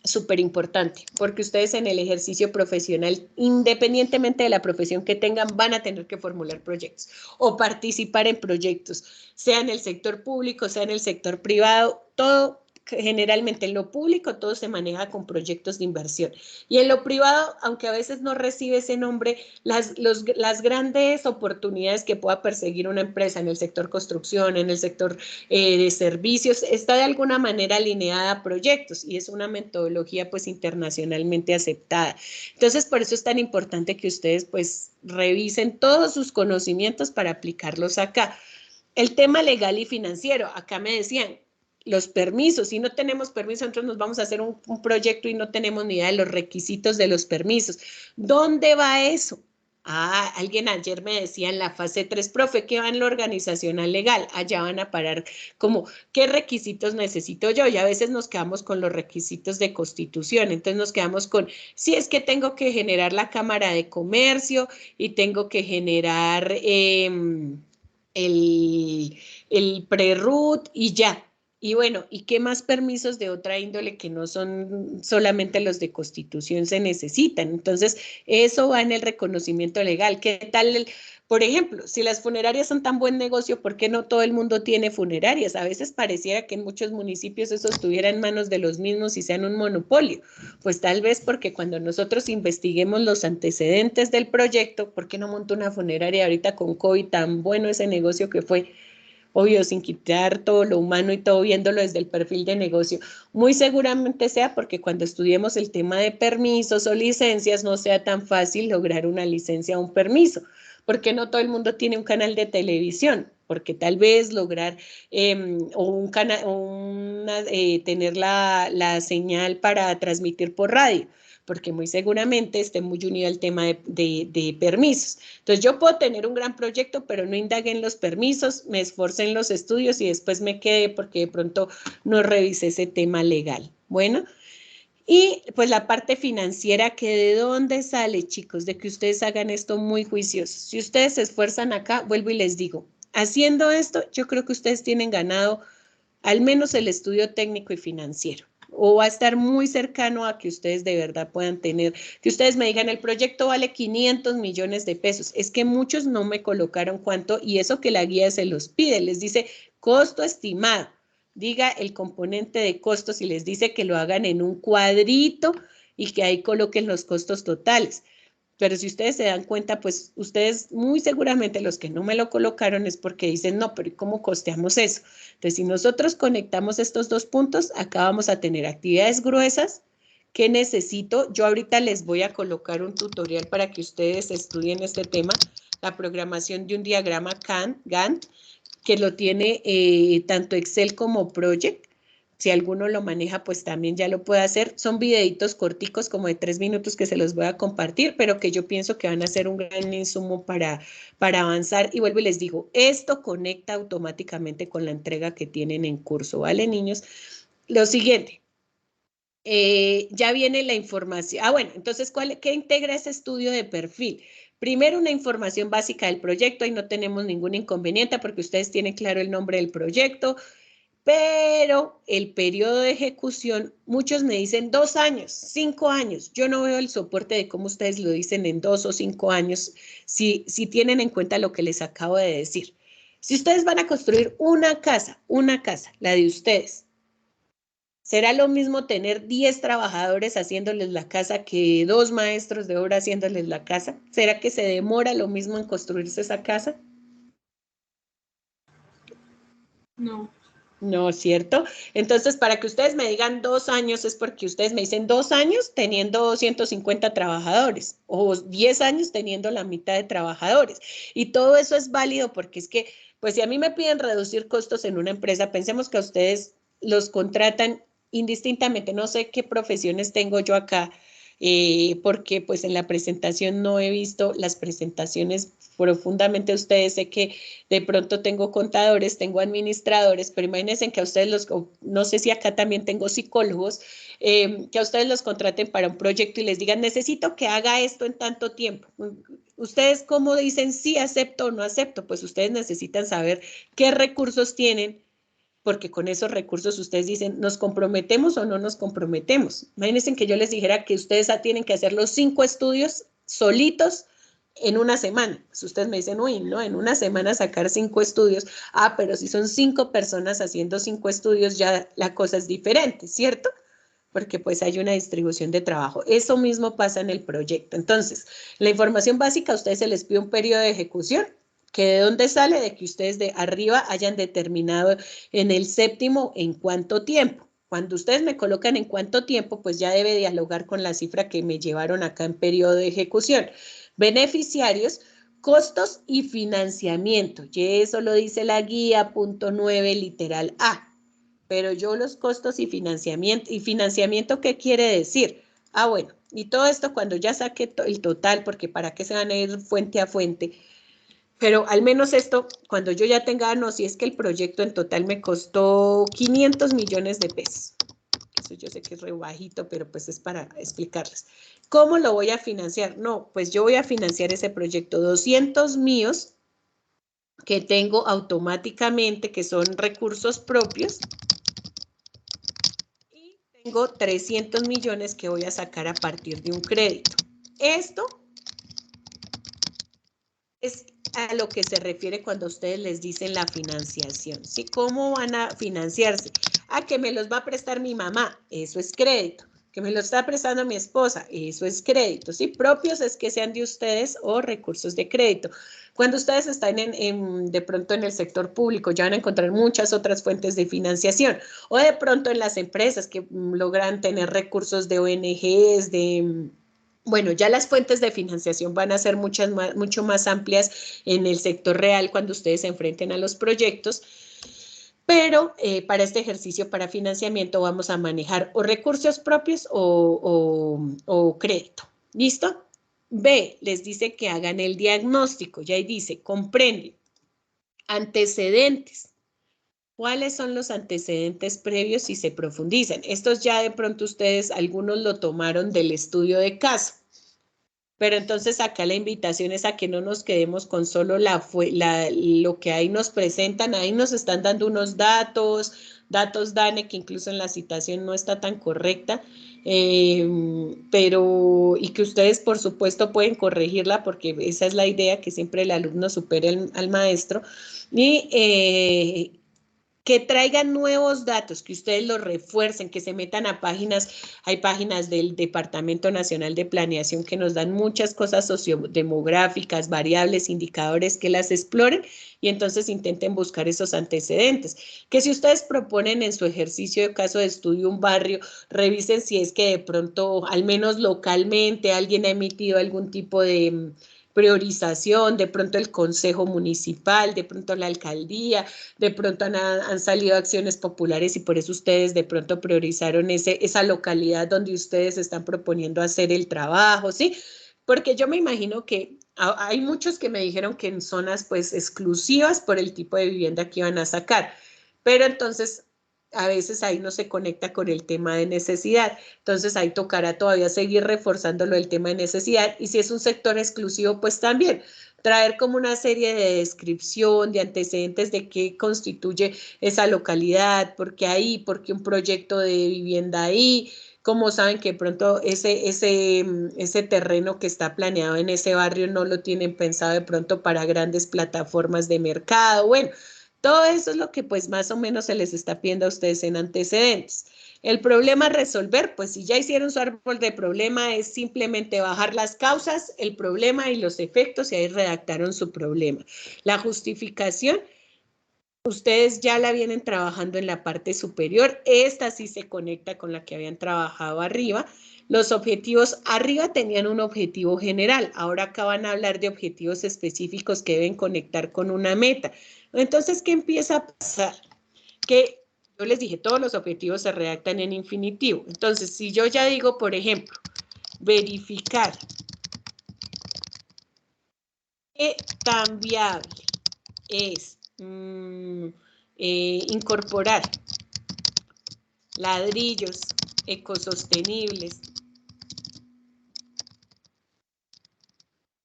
súper importante, porque ustedes en el ejercicio profesional, independientemente de la profesión que tengan, van a tener que formular proyectos o participar en proyectos, sea en el sector público, sea en el sector privado, todo generalmente en lo público todo se maneja con proyectos de inversión y en lo privado, aunque a veces no recibe ese nombre, las grandes oportunidades que pueda perseguir una empresa en el sector construcción, en el sector de servicios, está de alguna manera alineada a proyectos y es una metodología pues internacionalmente aceptada. Entonces, por eso es tan importante que ustedes pues revisen todos sus conocimientos para aplicarlos acá. El tema legal y financiero, acá me decían, los permisos, si no tenemos permiso, entonces nos vamos a hacer un proyecto y no tenemos ni idea de los requisitos de los permisos. ¿Dónde va eso? Ah, alguien ayer me decía en la fase 3, profe, ¿qué va en lo organizacional legal? Allá van a parar como, ¿qué requisitos necesito yo? Y a veces nos quedamos con los requisitos de constitución, entonces nos quedamos con, sí, es que tengo que generar la Cámara de Comercio y tengo que generar el pre-RUT y ya. Y bueno, ¿y qué más permisos de otra índole que no son solamente los de constitución se necesitan? Entonces, eso va en el reconocimiento legal. ¿Qué tal, por ejemplo, si las funerarias son tan buen negocio, ¿por qué no todo el mundo tiene funerarias? A veces pareciera que en muchos municipios eso estuviera en manos de los mismos y sean un monopolio. Pues tal vez porque cuando nosotros investiguemos los antecedentes del proyecto, ¿por qué no monto una funeraria ahorita con COVID tan bueno ese negocio que fue? Obvio, sin quitar todo lo humano y todo viéndolo desde el perfil de negocio. Muy seguramente sea porque cuando estudiemos el tema de permisos o licencias no sea tan fácil lograr una licencia o un permiso, porque no todo el mundo tiene un canal de televisión, porque tal vez lograr tener la señal para transmitir por radio, porque muy seguramente esté muy unido al tema de permisos. Entonces yo puedo tener un gran proyecto, pero no indague en los permisos, me esforcé en los estudios y después me quedé porque de pronto no revisé ese tema legal. Bueno, y pues la parte financiera, que de dónde sale, chicos, de que ustedes hagan esto muy juiciosos. Si ustedes se esfuerzan acá, vuelvo y les digo, haciendo esto, yo creo que ustedes tienen ganado al menos el estudio técnico y financiero, o va a estar muy cercano a que ustedes de verdad puedan tener, que ustedes me digan, el proyecto vale 500 millones de pesos, es que muchos no me colocaron cuánto y eso que la guía se los pide, les dice costo estimado, diga el componente de costos y les dice que lo hagan en un cuadrito y que ahí coloquen los costos totales. Pero si ustedes se dan cuenta, pues ustedes muy seguramente los que no me lo colocaron es porque dicen, no, pero ¿cómo costeamos eso? Entonces, si nosotros conectamos estos dos puntos, acá vamos a tener actividades gruesas. ¿Qué necesito? Yo ahorita les voy a colocar un tutorial para que ustedes estudien este tema, la programación de un diagrama Gantt, que lo tiene tanto Excel como Project. Si alguno lo maneja, pues también ya lo puede hacer. Son videitos corticos, como de 3 minutos, que se los voy a compartir, pero que yo pienso que van a ser un gran insumo para avanzar. Y vuelvo y les digo, esto conecta automáticamente con la entrega que tienen en curso, ¿vale, niños? Lo siguiente, ya viene la información. Ah, bueno, entonces, ¿qué integra ese estudio de perfil? Primero, una información básica del proyecto, ahí no tenemos ningún inconveniente porque ustedes tienen claro el nombre del proyecto, pero el periodo de ejecución, muchos me dicen 2 años, 5 años. Yo no veo el soporte de cómo ustedes lo dicen en 2 o 5 años, si tienen en cuenta lo que les acabo de decir. Si ustedes van a construir una casa, la de ustedes, ¿será lo mismo tener 10 trabajadores haciéndoles la casa que 2 maestros de obra haciéndoles la casa? ¿Será que se demora lo mismo en construirse esa casa? No. No, ¿cierto? Entonces, para que ustedes me digan 2 años es porque ustedes me dicen 2 años teniendo 150 trabajadores o 10 años teniendo la mitad de trabajadores. Y todo eso es válido porque es que, pues si a mí me piden reducir costos en una empresa, pensemos que a ustedes los contratan indistintamente. No sé qué profesiones tengo yo acá, porque pues en la presentación no he visto las presentaciones profundamente. Ustedes sé que de pronto tengo contadores, tengo administradores, pero imagínense que a ustedes no sé si acá también tengo psicólogos, que a ustedes los contraten para un proyecto y les digan, necesito que haga esto en tanto tiempo. Ustedes, ¿cómo dicen sí acepto o no acepto? Pues ustedes necesitan saber qué recursos tienen, porque con esos recursos ustedes dicen, ¿nos comprometemos o no nos comprometemos? Imagínense que yo les dijera que ustedes tienen que hacer los 5 estudios solitos en una semana. Pues ustedes me dicen, uy, no, en una semana sacar 5 estudios. Ah, pero si son 5 personas haciendo 5 estudios, ya la cosa es diferente, ¿cierto? Porque pues hay una distribución de trabajo. Eso mismo pasa en el proyecto. Entonces, la información básica, a ustedes se les pide un periodo de ejecución, que de dónde sale, de que ustedes de arriba hayan determinado en el séptimo en cuánto tiempo. Cuando ustedes me colocan en cuánto tiempo, pues ya debe dialogar con la cifra que me llevaron acá en periodo de ejecución. Beneficiarios, costos y financiamiento. Y eso lo dice la guía, punto 9, literal A. Pero yo los costos y financiamiento, ¿qué quiere decir? Ah, bueno, y todo esto cuando ya saque el total, porque para qué se van a ir fuente a fuente, pero al menos esto, cuando yo ya tenga, no, si es que el proyecto en total me costó 500 millones de pesos. Eso yo sé que es re bajito, pero pues es para explicarles. ¿Cómo lo voy a financiar? No, pues yo voy a financiar ese proyecto 200 míos que tengo automáticamente, que son recursos propios, y tengo 300 millones que voy a sacar a partir de un crédito. Esto es a lo que se refiere cuando ustedes les dicen la financiación, ¿sí? ¿Cómo van a financiarse? Ah, que me los va a prestar mi mamá, eso es crédito. Que me lo está prestando mi esposa, eso es crédito, ¿sí? Propios es que sean de ustedes o recursos de crédito. Cuando ustedes están de pronto en el sector público, ya van a encontrar muchas otras fuentes de financiación. O de pronto en las empresas que logran tener recursos de ONGs, bueno, ya las fuentes de financiación van a ser mucho más amplias en el sector real cuando ustedes se enfrenten a los proyectos, pero para este ejercicio, para financiamiento, vamos a manejar o recursos propios o crédito. ¿Listo? B, les dice que hagan el diagnóstico, ya ahí dice, comprende, antecedentes. ¿Cuáles son los antecedentes previos si se profundizan? Estos ya de pronto ustedes, algunos lo tomaron del estudio de caso. Pero entonces acá la invitación es a que no nos quedemos con solo lo que ahí nos presentan. Ahí nos están dando unos datos DANE, que incluso en la citación no está tan correcta, pero y que ustedes por supuesto pueden corregirla porque esa es la idea, que siempre el alumno supere al maestro. Y que traigan nuevos datos, que ustedes los refuercen, que se metan a páginas, hay páginas del Departamento Nacional de Planeación que nos dan muchas cosas sociodemográficas, variables, indicadores, que las exploren y entonces intenten buscar esos antecedentes. Que si ustedes proponen en su ejercicio de caso de estudio un barrio, revisen si es que de pronto, al menos localmente, alguien ha emitido algún tipo de priorización, de pronto el consejo municipal, de pronto la alcaldía, de pronto han salido acciones populares y por eso ustedes de pronto priorizaron esa localidad donde ustedes están proponiendo hacer el trabajo, ¿sí? Porque yo me imagino que hay muchos que me dijeron que en zonas pues exclusivas por el tipo de vivienda que iban a sacar, pero entonces a veces ahí no se conecta con el tema de necesidad. Entonces ahí tocará todavía seguir reforzándolo el tema de necesidad, y si es un sector exclusivo, pues también traer como una serie de descripción, de antecedentes de qué constituye esa localidad, por qué un proyecto de vivienda ahí, cómo saben que pronto ese terreno que está planeado en ese barrio no lo tienen pensado de pronto para grandes plataformas de mercado. Bueno, todo eso es lo que pues más o menos se les está pidiendo a ustedes en antecedentes. El problema a resolver, pues si ya hicieron su árbol de problema, es simplemente bajar las causas, el problema y los efectos, y ahí redactaron su problema. La justificación, ustedes ya la vienen trabajando en la parte superior, esta sí se conecta con la que habían trabajado arriba. Los objetivos, arriba tenían un objetivo general, ahora acá van a hablar de objetivos específicos que deben conectar con una meta. Entonces, ¿qué empieza a pasar? Que yo les dije, todos los objetivos se redactan en infinitivo. Entonces, si yo ya digo, por ejemplo, verificar qué tan viable es incorporar ladrillos ecosostenibles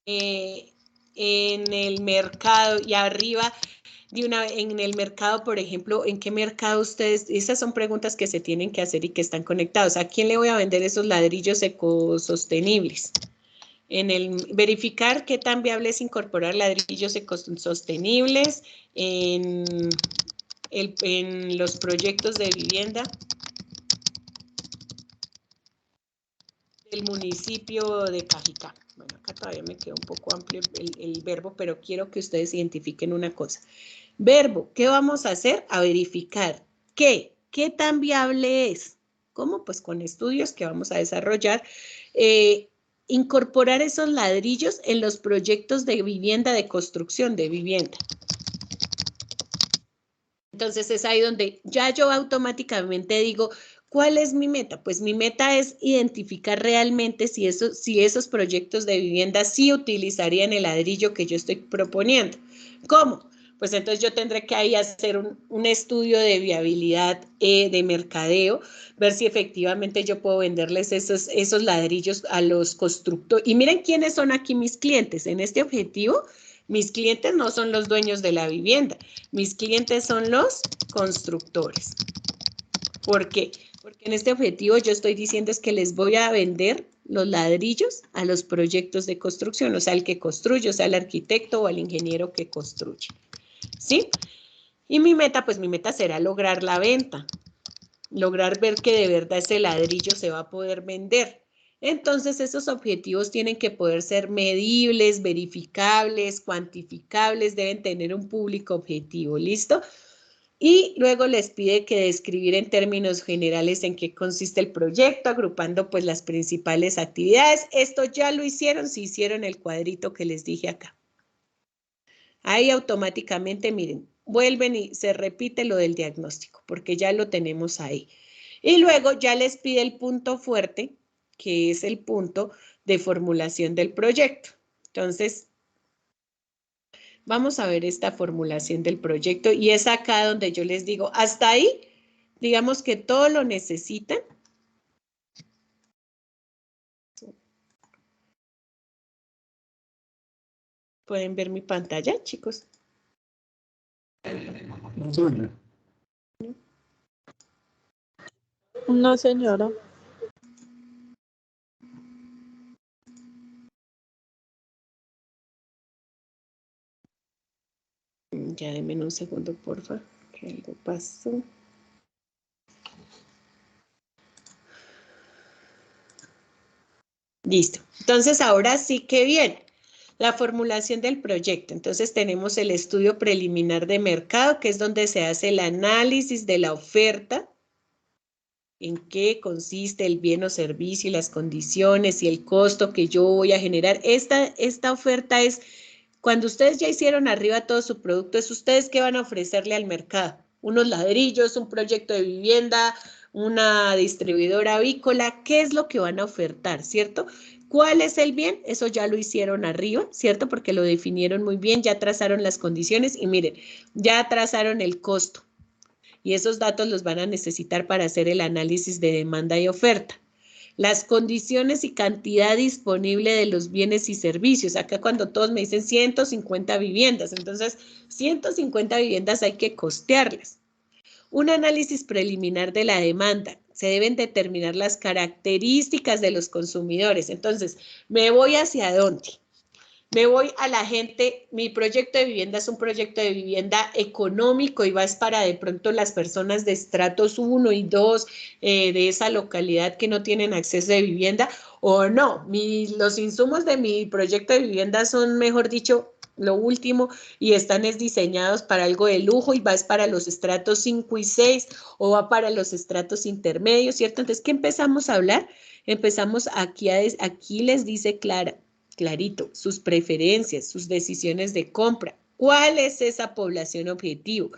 en el mercado, y arriba en el mercado, por ejemplo, ¿en qué mercado ustedes? Esas son preguntas que se tienen que hacer y que están conectados. ¿A quién le voy a vender esos ladrillos ecosostenibles? En el verificar qué tan viable es incorporar ladrillos sostenibles en los proyectos de vivienda del municipio de Cajicá. Bueno, acá todavía me queda un poco amplio el verbo, pero quiero que ustedes identifiquen una cosa. Verbo, ¿qué vamos a hacer? A verificar. ¿Qué tan viable es? ¿Cómo? Pues con estudios que vamos a desarrollar. Incorporar esos ladrillos en los proyectos de vivienda, de construcción de vivienda. Entonces es ahí donde ya yo automáticamente digo, ¿cuál es mi meta? Pues mi meta es identificar realmente si esos proyectos de vivienda sí utilizarían el ladrillo que yo estoy proponiendo. ¿Cómo? Pues entonces yo tendré que ahí hacer un estudio de viabilidad de mercadeo, ver si efectivamente yo puedo venderles esos ladrillos a los constructores. Y miren quiénes son aquí mis clientes. En este objetivo, mis clientes no son los dueños de la vivienda, mis clientes son los constructores. ¿Por qué? Porque en este objetivo yo estoy diciendo es que les voy a vender los ladrillos a los proyectos de construcción, o sea, el que construye, o sea, el arquitecto o el ingeniero que construye. ¿Sí? Y mi meta, pues mi meta será lograr la venta, lograr ver que de verdad ese ladrillo se va a poder vender. Entonces, esos objetivos tienen que poder ser medibles, verificables, cuantificables, deben tener un público objetivo, ¿listo? Y luego les pide que describir en términos generales en qué consiste el proyecto, agrupando pues las principales actividades. Esto ya lo hicieron, si hicieron el cuadrito que les dije acá. Ahí automáticamente, miren, vuelven y se repite lo del diagnóstico, porque ya lo tenemos ahí. Y luego ya les pide el punto fuerte, que es el punto de formulación del proyecto. Entonces, vamos a ver esta formulación del proyecto y es acá donde yo les digo, hasta ahí, digamos que todo lo necesitan. ¿Pueden ver mi pantalla, chicos? No, señora. Ya denme un segundo, porfa, que algo pasó. Listo. Entonces, ahora sí que bien. La formulación del proyecto. Entonces, tenemos el estudio preliminar de mercado, que es donde se hace el análisis de la oferta, en qué consiste el bien o servicio y las condiciones y el costo que yo voy a generar. Esta oferta es, cuando ustedes ya hicieron arriba todo su producto, es ustedes que van a ofrecerle al mercado. Unos ladrillos, un proyecto de vivienda, una distribuidora avícola, ¿qué es lo que van a ofertar, cierto? ¿Cuál es el bien? Eso ya lo hicieron arriba, ¿cierto? Porque lo definieron muy bien, ya trazaron las condiciones y miren, ya trazaron el costo. Y esos datos los van a necesitar para hacer el análisis de demanda y oferta. Las condiciones y cantidad disponible de los bienes y servicios. Acá cuando todos me dicen 150 viviendas, entonces 150 viviendas hay que costearlas. Un análisis preliminar de la demanda. Se deben determinar las características de los consumidores. Entonces, ¿me voy hacia dónde? Me voy a la gente, mi proyecto de vivienda es un proyecto de vivienda económico y va es para de pronto las personas de estratos 1 y 2 de esa localidad que no tienen acceso de vivienda o no, los insumos de mi proyecto de vivienda son, mejor dicho, lo último y están diseñados para algo de lujo y va es para los estratos 5 y 6 o va para los estratos intermedios, ¿cierto? Entonces, ¿qué empezamos a hablar? Empezamos aquí les dice clarito, sus preferencias, sus decisiones de compra. ¿Cuál es esa población objetivo?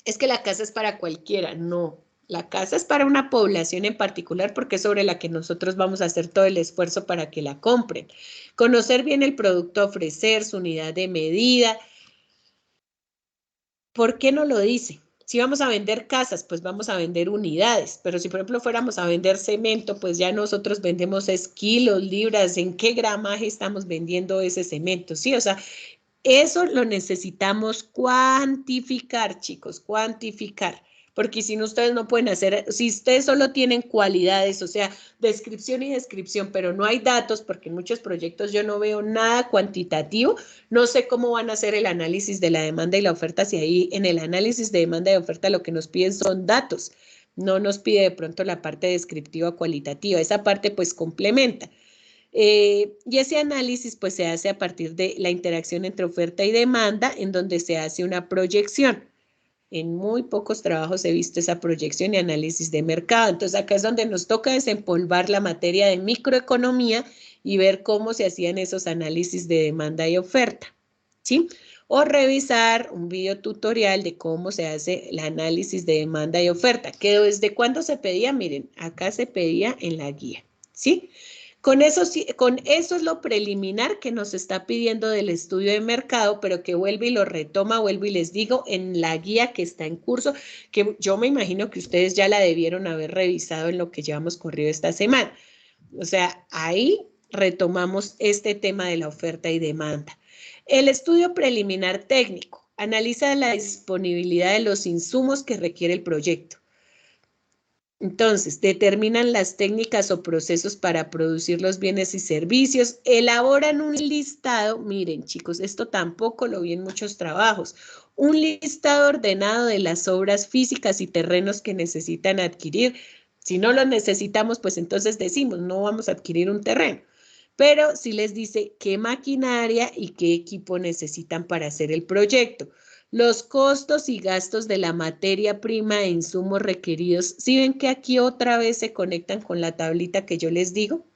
Es que la casa es para cualquiera, no. La casa es para una población en particular porque es sobre la que nosotros vamos a hacer todo el esfuerzo para que la compren. Conocer bien el producto a ofrecer, su unidad de medida. ¿Por qué no lo dice? Si vamos a vender casas, pues vamos a vender unidades, pero si por ejemplo fuéramos a vender cemento, pues ya nosotros vendemos kilos, libras, ¿en qué gramaje estamos vendiendo ese cemento? Sí, o sea, eso lo necesitamos cuantificar, chicos, cuantificar, porque si no ustedes no pueden hacer, si ustedes solo tienen cualidades, o sea, descripción y descripción, pero no hay datos, porque en muchos proyectos yo no veo nada cuantitativo, no sé cómo van a hacer el análisis de la demanda y la oferta, si ahí en el análisis de demanda y oferta lo que nos piden son datos, no nos pide de pronto la parte descriptiva cualitativa, esa parte pues complementa. Y ese análisis pues se hace a partir de la interacción entre oferta y demanda, en donde se hace una proyección. En muy pocos trabajos he visto esa proyección y análisis de mercado. Entonces acá es donde nos toca desempolvar la materia de microeconomía y ver cómo se hacían esos análisis de demanda y oferta, ¿sí? O revisar un video tutorial de cómo se hace el análisis de demanda y oferta, que desde cuándo se pedía, miren, acá se pedía en la guía, ¿sí? Con eso es lo preliminar que nos está pidiendo del estudio de mercado, pero que vuelve y lo retoma, vuelvo y les digo, en la guía que está en curso, que yo me imagino que ustedes ya la debieron haber revisado en lo que llevamos corrido esta semana. O sea, ahí retomamos este tema de la oferta y demanda. El estudio preliminar técnico analiza la disponibilidad de los insumos que requiere el proyecto. Entonces, determinan las técnicas o procesos para producir los bienes y servicios, elaboran un listado, miren chicos, esto tampoco lo vi en muchos trabajos, un listado ordenado de las obras físicas y terrenos que necesitan adquirir. Si no lo necesitamos, pues entonces decimos, no vamos a adquirir un terreno. Pero sí les dice qué maquinaria y qué equipo necesitan para hacer el proyecto. Los costos y gastos de la materia prima e insumos requeridos. ¿Sí ven que aquí otra vez se conectan con la tablita que yo les digo?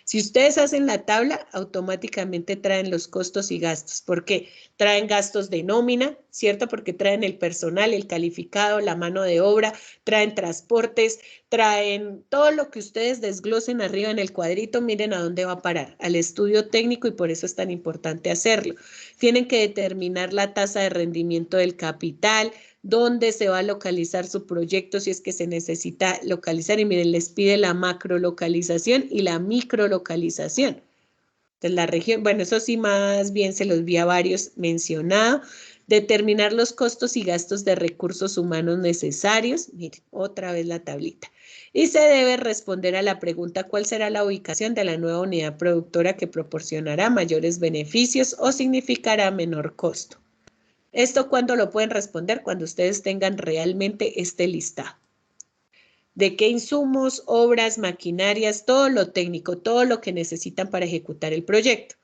Si ustedes hacen la tabla, automáticamente traen los costos y gastos. ¿Por qué? Traen gastos de nómina, ¿cierto? Porque traen el personal, el calificado, la mano de obra, traen transportes, traen todo lo que ustedes desglosen arriba en el cuadrito, miren a dónde va a parar, al estudio técnico, y por eso es tan importante hacerlo. Tienen que determinar la tasa de rendimiento del capital, dónde se va a localizar su proyecto si es que se necesita localizar, y miren, les pide la macrolocalización y la microlocalización. Entonces la región, bueno, eso sí más bien se los vi a varios mencionado. Determinar los costos y gastos de recursos humanos necesarios, miren, otra vez la tablita. Y se debe responder a la pregunta ¿cuál será la ubicación de la nueva unidad productora que proporcionará mayores beneficios o significará menor costo? ¿Esto cuándo lo pueden responder? Cuando ustedes tengan realmente este listado. ¿De qué insumos, obras, maquinarias, todo lo técnico, todo lo que necesitan para ejecutar el proyecto?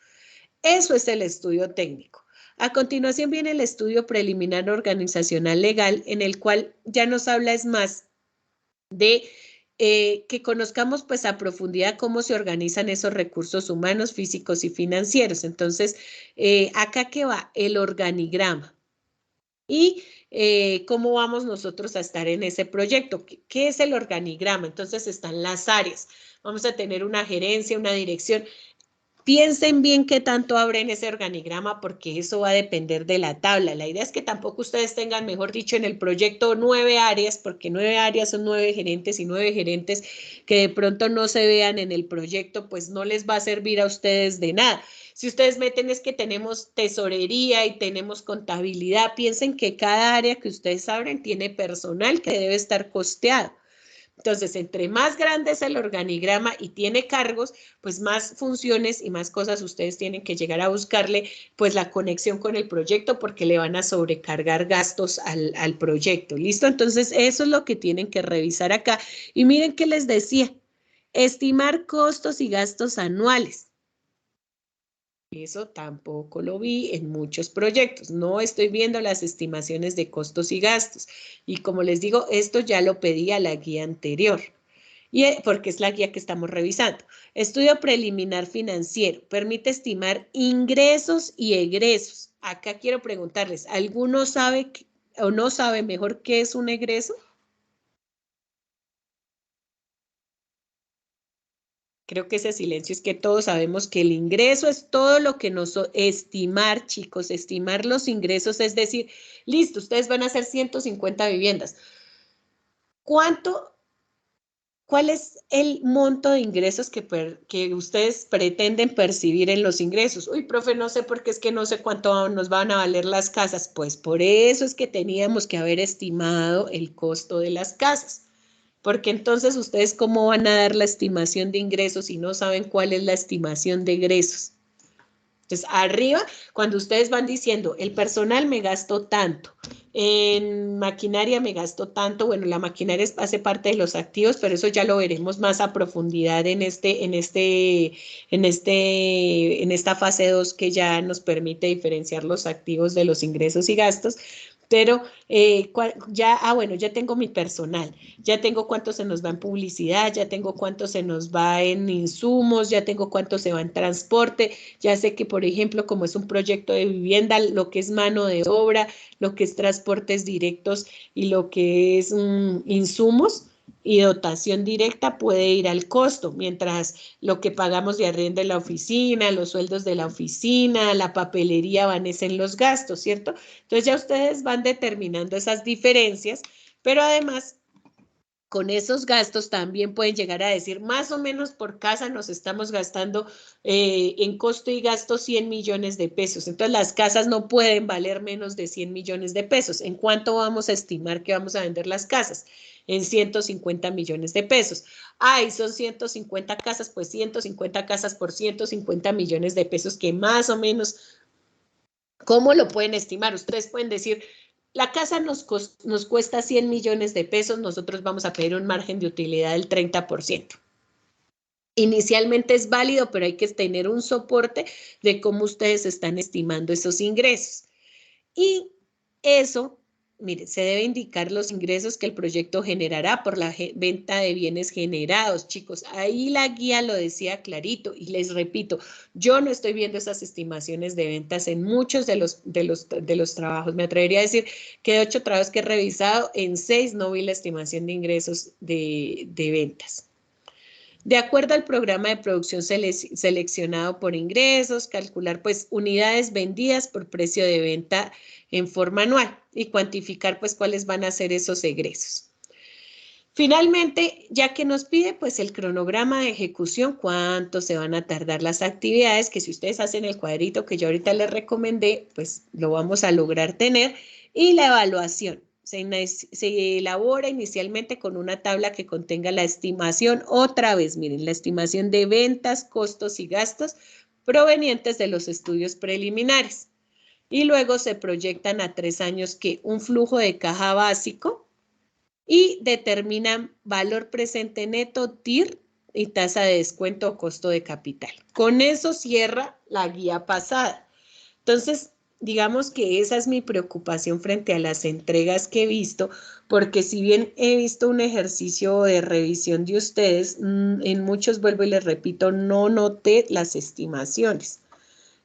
Eso es el estudio técnico. A continuación viene el estudio preliminar organizacional legal, en el cual ya nos habla es más de que conozcamos pues a profundidad cómo se organizan esos recursos humanos, físicos y financieros. Entonces, acá que va el organigrama. Y cómo vamos nosotros a estar en ese proyecto. ¿Qué es el organigrama? Entonces están las áreas. Vamos a tener una gerencia, una dirección. Piensen bien qué tanto abren ese organigrama porque eso va a depender de la tabla. La idea es que tampoco ustedes tengan, mejor dicho, en el proyecto 9 áreas, porque 9 áreas son 9 gerentes y 9 gerentes que de pronto no se vean en el proyecto, pues no les va a servir a ustedes de nada. Si ustedes meten es que tenemos tesorería y tenemos contabilidad, piensen que cada área que ustedes abren tiene personal que debe estar costeado. Entonces, entre más grande es el organigrama y tiene cargos, pues más funciones y más cosas ustedes tienen que llegar a buscarle, pues la conexión con el proyecto porque le van a sobrecargar gastos al proyecto. ¿Listo? Entonces, eso es lo que tienen que revisar acá. Y miren qué les decía, estimar costos y gastos anuales. Eso tampoco lo vi en muchos proyectos. No estoy viendo las estimaciones de costos y gastos. Y como les digo, esto ya lo pedí a la guía anterior. Porque es la guía que estamos revisando. Estudio preliminar financiero. Permite estimar ingresos y egresos. Acá quiero preguntarles, ¿alguno sabe o no sabe mejor qué es un egreso? Creo que ese silencio es que todos sabemos que el ingreso es todo lo que nos estimar, chicos, estimar los ingresos, es decir, listo, ustedes van a hacer 150 viviendas. ¿Cuánto ¿cuál es el monto de ingresos que ustedes pretenden percibir en los ingresos? Uy, profe, no sé porque es que no sé cuánto nos van a valer las casas. Pues por eso es que teníamos que haber estimado el costo de las casas. Porque entonces ustedes cómo van a dar la estimación de ingresos si no saben cuál es la estimación de egresos. Entonces, arriba, cuando ustedes van diciendo, el personal me gastó tanto, en maquinaria me gastó tanto, bueno, la maquinaria hace parte de los activos, pero eso ya lo veremos más a profundidad en esta fase 2 que ya nos permite diferenciar los activos de los ingresos y gastos. Pero bueno, ya tengo mi personal, ya tengo cuánto se nos va en publicidad, ya tengo cuánto se nos va en insumos, ya tengo cuánto se va en transporte, ya sé que, por ejemplo, como es un proyecto de vivienda, lo que es mano de obra, lo que es transportes directos y lo que es insumos y dotación directa puede ir al costo, mientras lo que pagamos de arriendo de la oficina, los sueldos de la oficina, la papelería van en los gastos, ¿cierto? Entonces ya ustedes van determinando esas diferencias, pero además con esos gastos también pueden llegar a decir más o menos por casa nos estamos gastando en costo y gasto 100 millones de pesos. Entonces las casas no pueden valer menos de 100 millones de pesos. ¿En cuánto vamos a estimar que vamos a vender las casas? En 150 millones de pesos. Ay, son 150 casas, pues 150 casas por 150 millones de pesos, que más o menos, ¿cómo lo pueden estimar? Ustedes pueden decir, la casa nos cuesta 100 millones de pesos, nosotros vamos a pedir un margen de utilidad del 30%. Inicialmente es válido, pero hay que tener un soporte de cómo ustedes están estimando esos ingresos. Y eso, mire, se debe indicar los ingresos que el proyecto generará por la venta de bienes generados, chicos. Ahí la guía lo decía clarito y les repito, yo no estoy viendo esas estimaciones de ventas en muchos de los trabajos. Me atrevería a decir que de 8 trabajos que he revisado, en 6 no vi la estimación de ingresos de ventas. De acuerdo al programa de producción seleccionado por ingresos, calcular pues unidades vendidas por precio de venta en forma anual y cuantificar pues cuáles van a ser esos egresos. Finalmente, ya que nos pide pues el cronograma de ejecución, cuánto se van a tardar las actividades, que si ustedes hacen el cuadrito que yo ahorita les recomendé, pues lo vamos a lograr tener, y la evaluación. Se elabora inicialmente con una tabla que contenga la estimación, otra vez, miren, la estimación de ventas, costos y gastos provenientes de los estudios preliminares. Y luego se proyectan a 3 años que un flujo de caja básico y determinan valor presente neto, TIR y tasa de descuento o costo de capital. Con eso cierra la guía pasada. Entonces, digamos que esa es mi preocupación frente a las entregas que he visto, porque si bien he visto un ejercicio de revisión de ustedes, en muchos, vuelvo y les repito, no noté las estimaciones.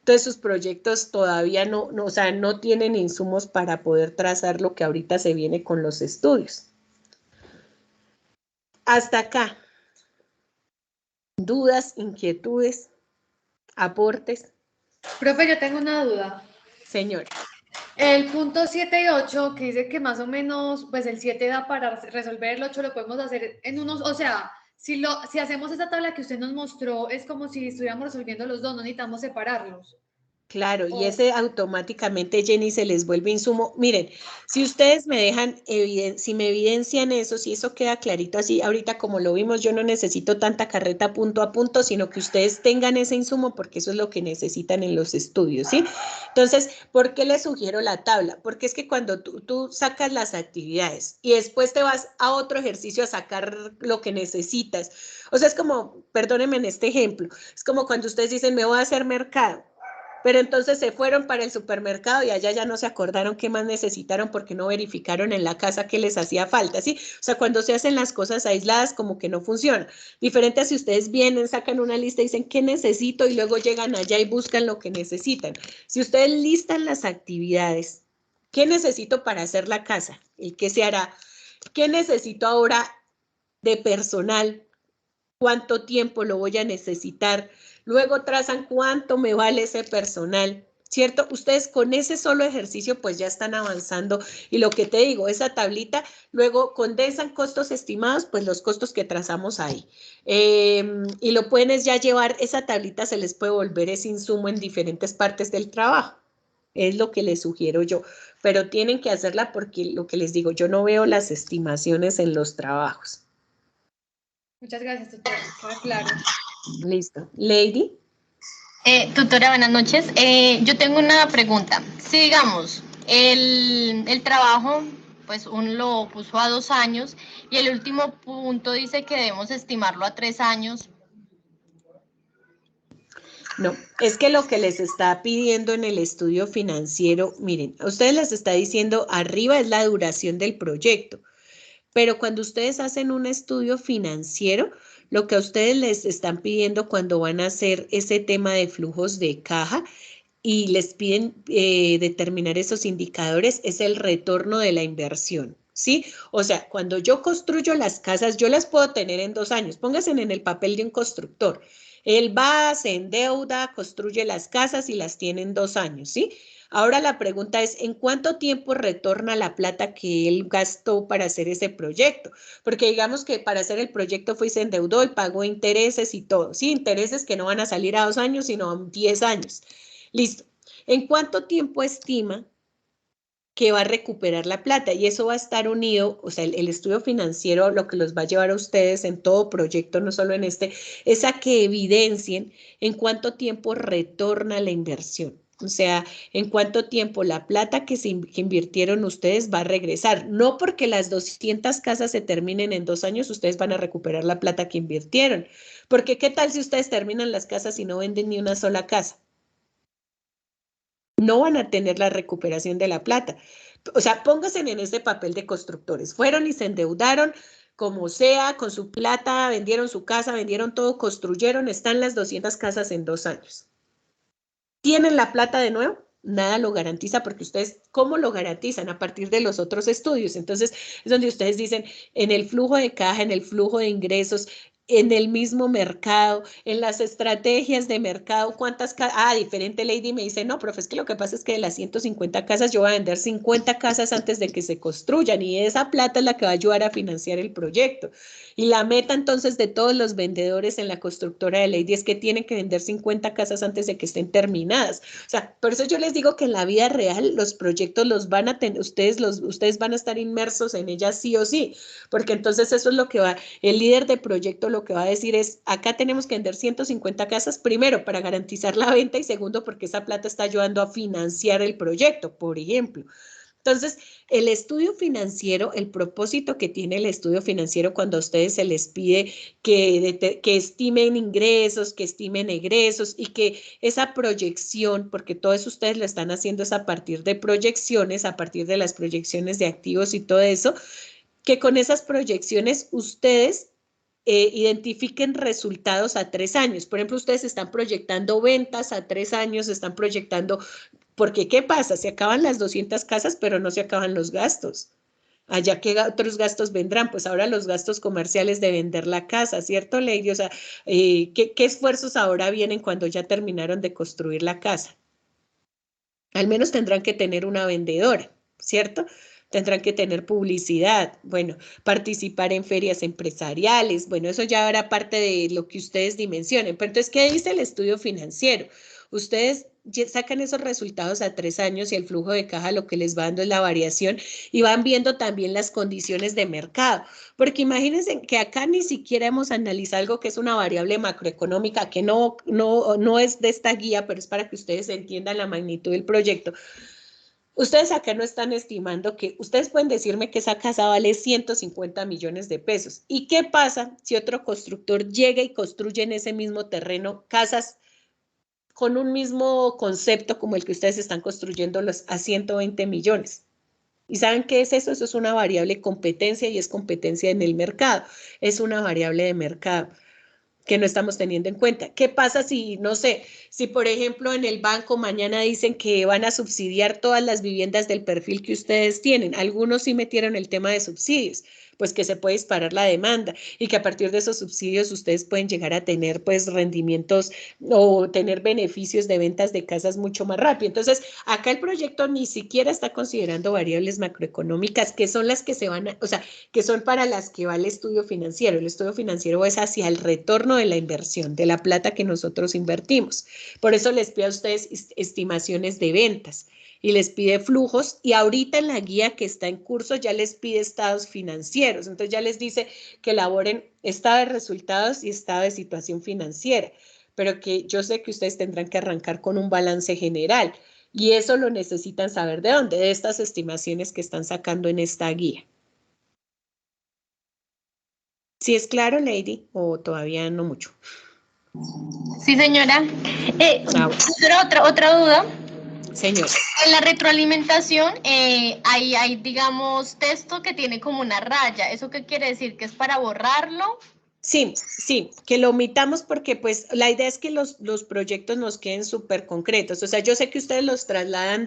Entonces, sus proyectos todavía o sea, no tienen insumos para poder trazar lo que ahorita se viene con los estudios. Hasta acá. ¿Dudas, inquietudes, aportes? Profe, yo tengo una duda. Señora. El punto 7 y 8, que dice que más o menos, pues el 7 da para resolver, el 8 lo podemos hacer en unos, o sea, si hacemos esa tabla que usted nos mostró, es como si estuviéramos resolviendo los dos, no necesitamos separarlos. Claro, y ese automáticamente, Jenny, se les vuelve insumo. Miren, si ustedes me dejan, si me evidencian eso, si eso queda clarito así, ahorita como lo vimos, yo no necesito tanta carreta punto a punto, sino que ustedes tengan ese insumo porque eso es lo que necesitan en los estudios, ¿sí? Entonces, ¿por qué les sugiero la tabla? Porque es que cuando tú sacas las actividades y después te vas a otro ejercicio a sacar lo que necesitas, o sea, es como, perdónenme en este ejemplo, es como cuando ustedes dicen, me voy a hacer mercado. Pero entonces se fueron para el supermercado y allá ya no se acordaron qué más necesitaron porque no verificaron en la casa qué les hacía falta, ¿sí? O sea, cuando se hacen las cosas aisladas como que no funciona. Diferente a si ustedes vienen, sacan una lista y dicen qué necesito y luego llegan allá y buscan lo que necesitan. Si ustedes listan las actividades, ¿qué necesito para hacer la casa? ¿Y qué se hará? ¿Qué necesito ahora de personal? ¿Cuánto tiempo lo voy a necesitar? Luego trazan cuánto me vale ese personal ¿cierto? Ustedes con ese solo ejercicio pues ya están avanzando y lo que te digo, esa tablita, luego condensan costos estimados, pues los costos que trazamos ahí. Y lo pueden es ya llevar, esa tablita se les puede volver ese insumo en diferentes partes del trabajo. Es lo que les sugiero yo, pero tienen que hacerla porque lo que les digo, yo no veo las estimaciones en los trabajos. Muchas gracias, tutora. Queda claro. Listo. Lady. Tutora, buenas noches. Yo tengo una pregunta. Si digamos, el trabajo, pues uno lo puso a 2 años y el último punto dice que debemos estimarlo a 3 años. No, es que lo que les está pidiendo en el estudio financiero, miren, a ustedes les está diciendo arriba es la duración del proyecto, pero cuando ustedes hacen un estudio financiero, lo que a ustedes les están pidiendo cuando van a hacer ese tema de flujos de caja y les piden determinar esos indicadores es el retorno de la inversión, ¿sí? O sea, cuando yo construyo las casas, yo las puedo tener en 2 años. Pónganse en el papel de un constructor. Él va, se endeuda, construye las casas y las tiene en 2 años, ¿sí? Ahora la pregunta es, ¿en cuánto tiempo retorna la plata que él gastó para hacer ese proyecto? Porque digamos que para hacer el proyecto fue y se endeudó y pagó intereses y todo, ¿sí? Intereses que no van a salir a 2 años, sino a 10 años. Listo. ¿En cuánto tiempo estima que va a recuperar la plata? Y eso va a estar unido, o sea, el estudio financiero lo que los va a llevar a ustedes en todo proyecto, no solo en este, es a que evidencien en cuánto tiempo retorna la inversión. O sea, en cuánto tiempo la plata que invirtieron ustedes va a regresar. No porque las 200 casas se terminen en 2 años, ustedes van a recuperar la plata que invirtieron. Porque ¿qué tal si ustedes terminan las casas y no venden ni una sola casa? No van a tener la recuperación de la plata. O sea, pónganse en ese papel de constructores. Fueron y se endeudaron, como sea, con su plata, vendieron su casa, vendieron todo, construyeron, están las 200 casas en 2 años. ¿Tienen la plata de nuevo? Nada lo garantiza porque ustedes, ¿cómo lo garantizan? A partir de los otros estudios. Entonces, es donde ustedes dicen, en el flujo de caja, en el flujo de ingresos, en el mismo mercado, en las estrategias de mercado, ¿cuántas casas? Ah, diferente Lady me dice, no, profe, es que lo que pasa es que de las 150 casas yo voy a vender 50 casas antes de que se construyan y esa plata es la que va a ayudar a financiar el proyecto. Y la meta entonces de todos los vendedores en la constructora de Lady es que tienen que vender 50 casas antes de que estén terminadas. O sea, por eso yo les digo que en la vida real los proyectos los van a tener, ustedes van a estar inmersos en ellas sí o sí, porque entonces eso es lo que va, el líder de proyecto lo que va a decir es, acá tenemos que vender 150 casas, primero para garantizar la venta y segundo porque esa plata está ayudando a financiar el proyecto, por ejemplo. Entonces, el estudio financiero, el propósito que tiene el estudio financiero cuando a ustedes se les pide que estimen ingresos, que estimen egresos y que esa proyección, porque todo eso ustedes lo están haciendo es a partir de proyecciones, a partir de las proyecciones de activos y todo eso, que con esas proyecciones ustedes identifiquen resultados a 3 años. Por ejemplo, ustedes están proyectando ventas a 3 años, están proyectando, porque ¿qué pasa? Se acaban las 200 casas, pero no se acaban los gastos. Allá, ¿qué otros gastos vendrán? Pues ahora los gastos comerciales de vender la casa, ¿cierto, Lady? O sea, ¿qué esfuerzos ahora vienen cuando ya terminaron de construir la casa? Al menos tendrán que tener una vendedora, ¿cierto? Tendrán que tener publicidad, bueno, participar en ferias empresariales, bueno, eso ya hará parte de lo que ustedes dimensionen. Pero entonces, ¿qué dice el estudio financiero? Ustedes sacan esos resultados a 3 años y el flujo de caja lo que les va dando es la variación y van viendo también las condiciones de mercado, porque imagínense que acá ni siquiera hemos analizado algo que es una variable macroeconómica que no es de esta guía, pero es para que ustedes entiendan la magnitud del proyecto. Ustedes acá no están estimando que, ustedes pueden decirme que esa casa vale 150 millones de pesos. ¿Y qué pasa si otro constructor llega y construye en ese mismo terreno casas con un mismo concepto como el que ustedes están construyendo a 120 millones? ¿Y saben qué es eso? Eso es una variable competencia y es competencia en el mercado. Es una variable de mercado que no estamos teniendo en cuenta. ¿Qué pasa si, no sé, si por ejemplo en el banco mañana dicen que van a subsidiar todas las viviendas del perfil que ustedes tienen? Algunos sí metieron el tema de subsidios, pues que se puede disparar la demanda y que a partir de esos subsidios ustedes pueden llegar a tener pues rendimientos o tener beneficios de ventas de casas mucho más rápido. Entonces, acá el proyecto ni siquiera está considerando variables macroeconómicas, que son las que se van a, o sea, que son para las que va el estudio financiero. El estudio financiero es hacia el retorno de la inversión, de la plata que nosotros invertimos. Por eso les pido a ustedes estimaciones de ventas y les pide flujos, y ahorita en la guía que está en curso ya les pide estados financieros. Entonces ya les dice que elaboren estado de resultados y estado de situación financiera, pero que yo sé que ustedes tendrán que arrancar con un balance general, y eso lo necesitan saber de dónde, de estas estimaciones que están sacando en esta guía. ¿Sí es claro, Lady, o todavía no mucho? Sí, señora. Otra duda. Señor. En la retroalimentación hay, digamos, texto que tiene como una raya. ¿Eso qué quiere decir? ¿Que es para borrarlo? Sí, sí, que lo omitamos porque pues la idea es que los proyectos nos queden súper concretos. O sea, yo sé que ustedes los trasladan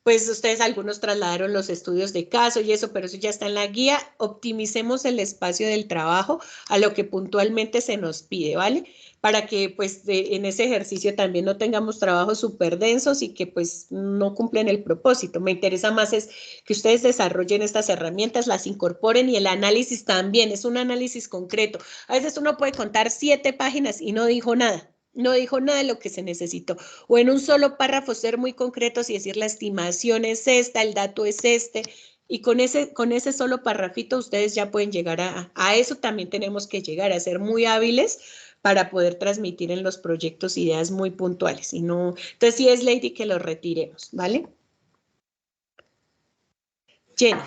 pues ustedes algunos trasladaron los estudios de caso y eso, pero eso ya está en la guía. Optimicemos el espacio del trabajo a lo que puntualmente se nos pide, ¿vale? Para que pues en ese ejercicio también no tengamos trabajos súper densos y que pues no cumplen el propósito. Me interesa más es que ustedes desarrollen estas herramientas, las incorporen, y el análisis también es un análisis concreto. A veces uno puede contar 7 páginas y no dijo nada. No dijo nada de lo que se necesitó. O en un solo párrafo ser muy concretos y decir la estimación es esta, el dato es este. Y con ese solo parrafito ustedes ya pueden llegar a eso. También tenemos que llegar a ser muy hábiles para poder transmitir en los proyectos ideas muy puntuales. Y no, entonces sí es, Lady, que los retiremos, ¿vale? Jenny.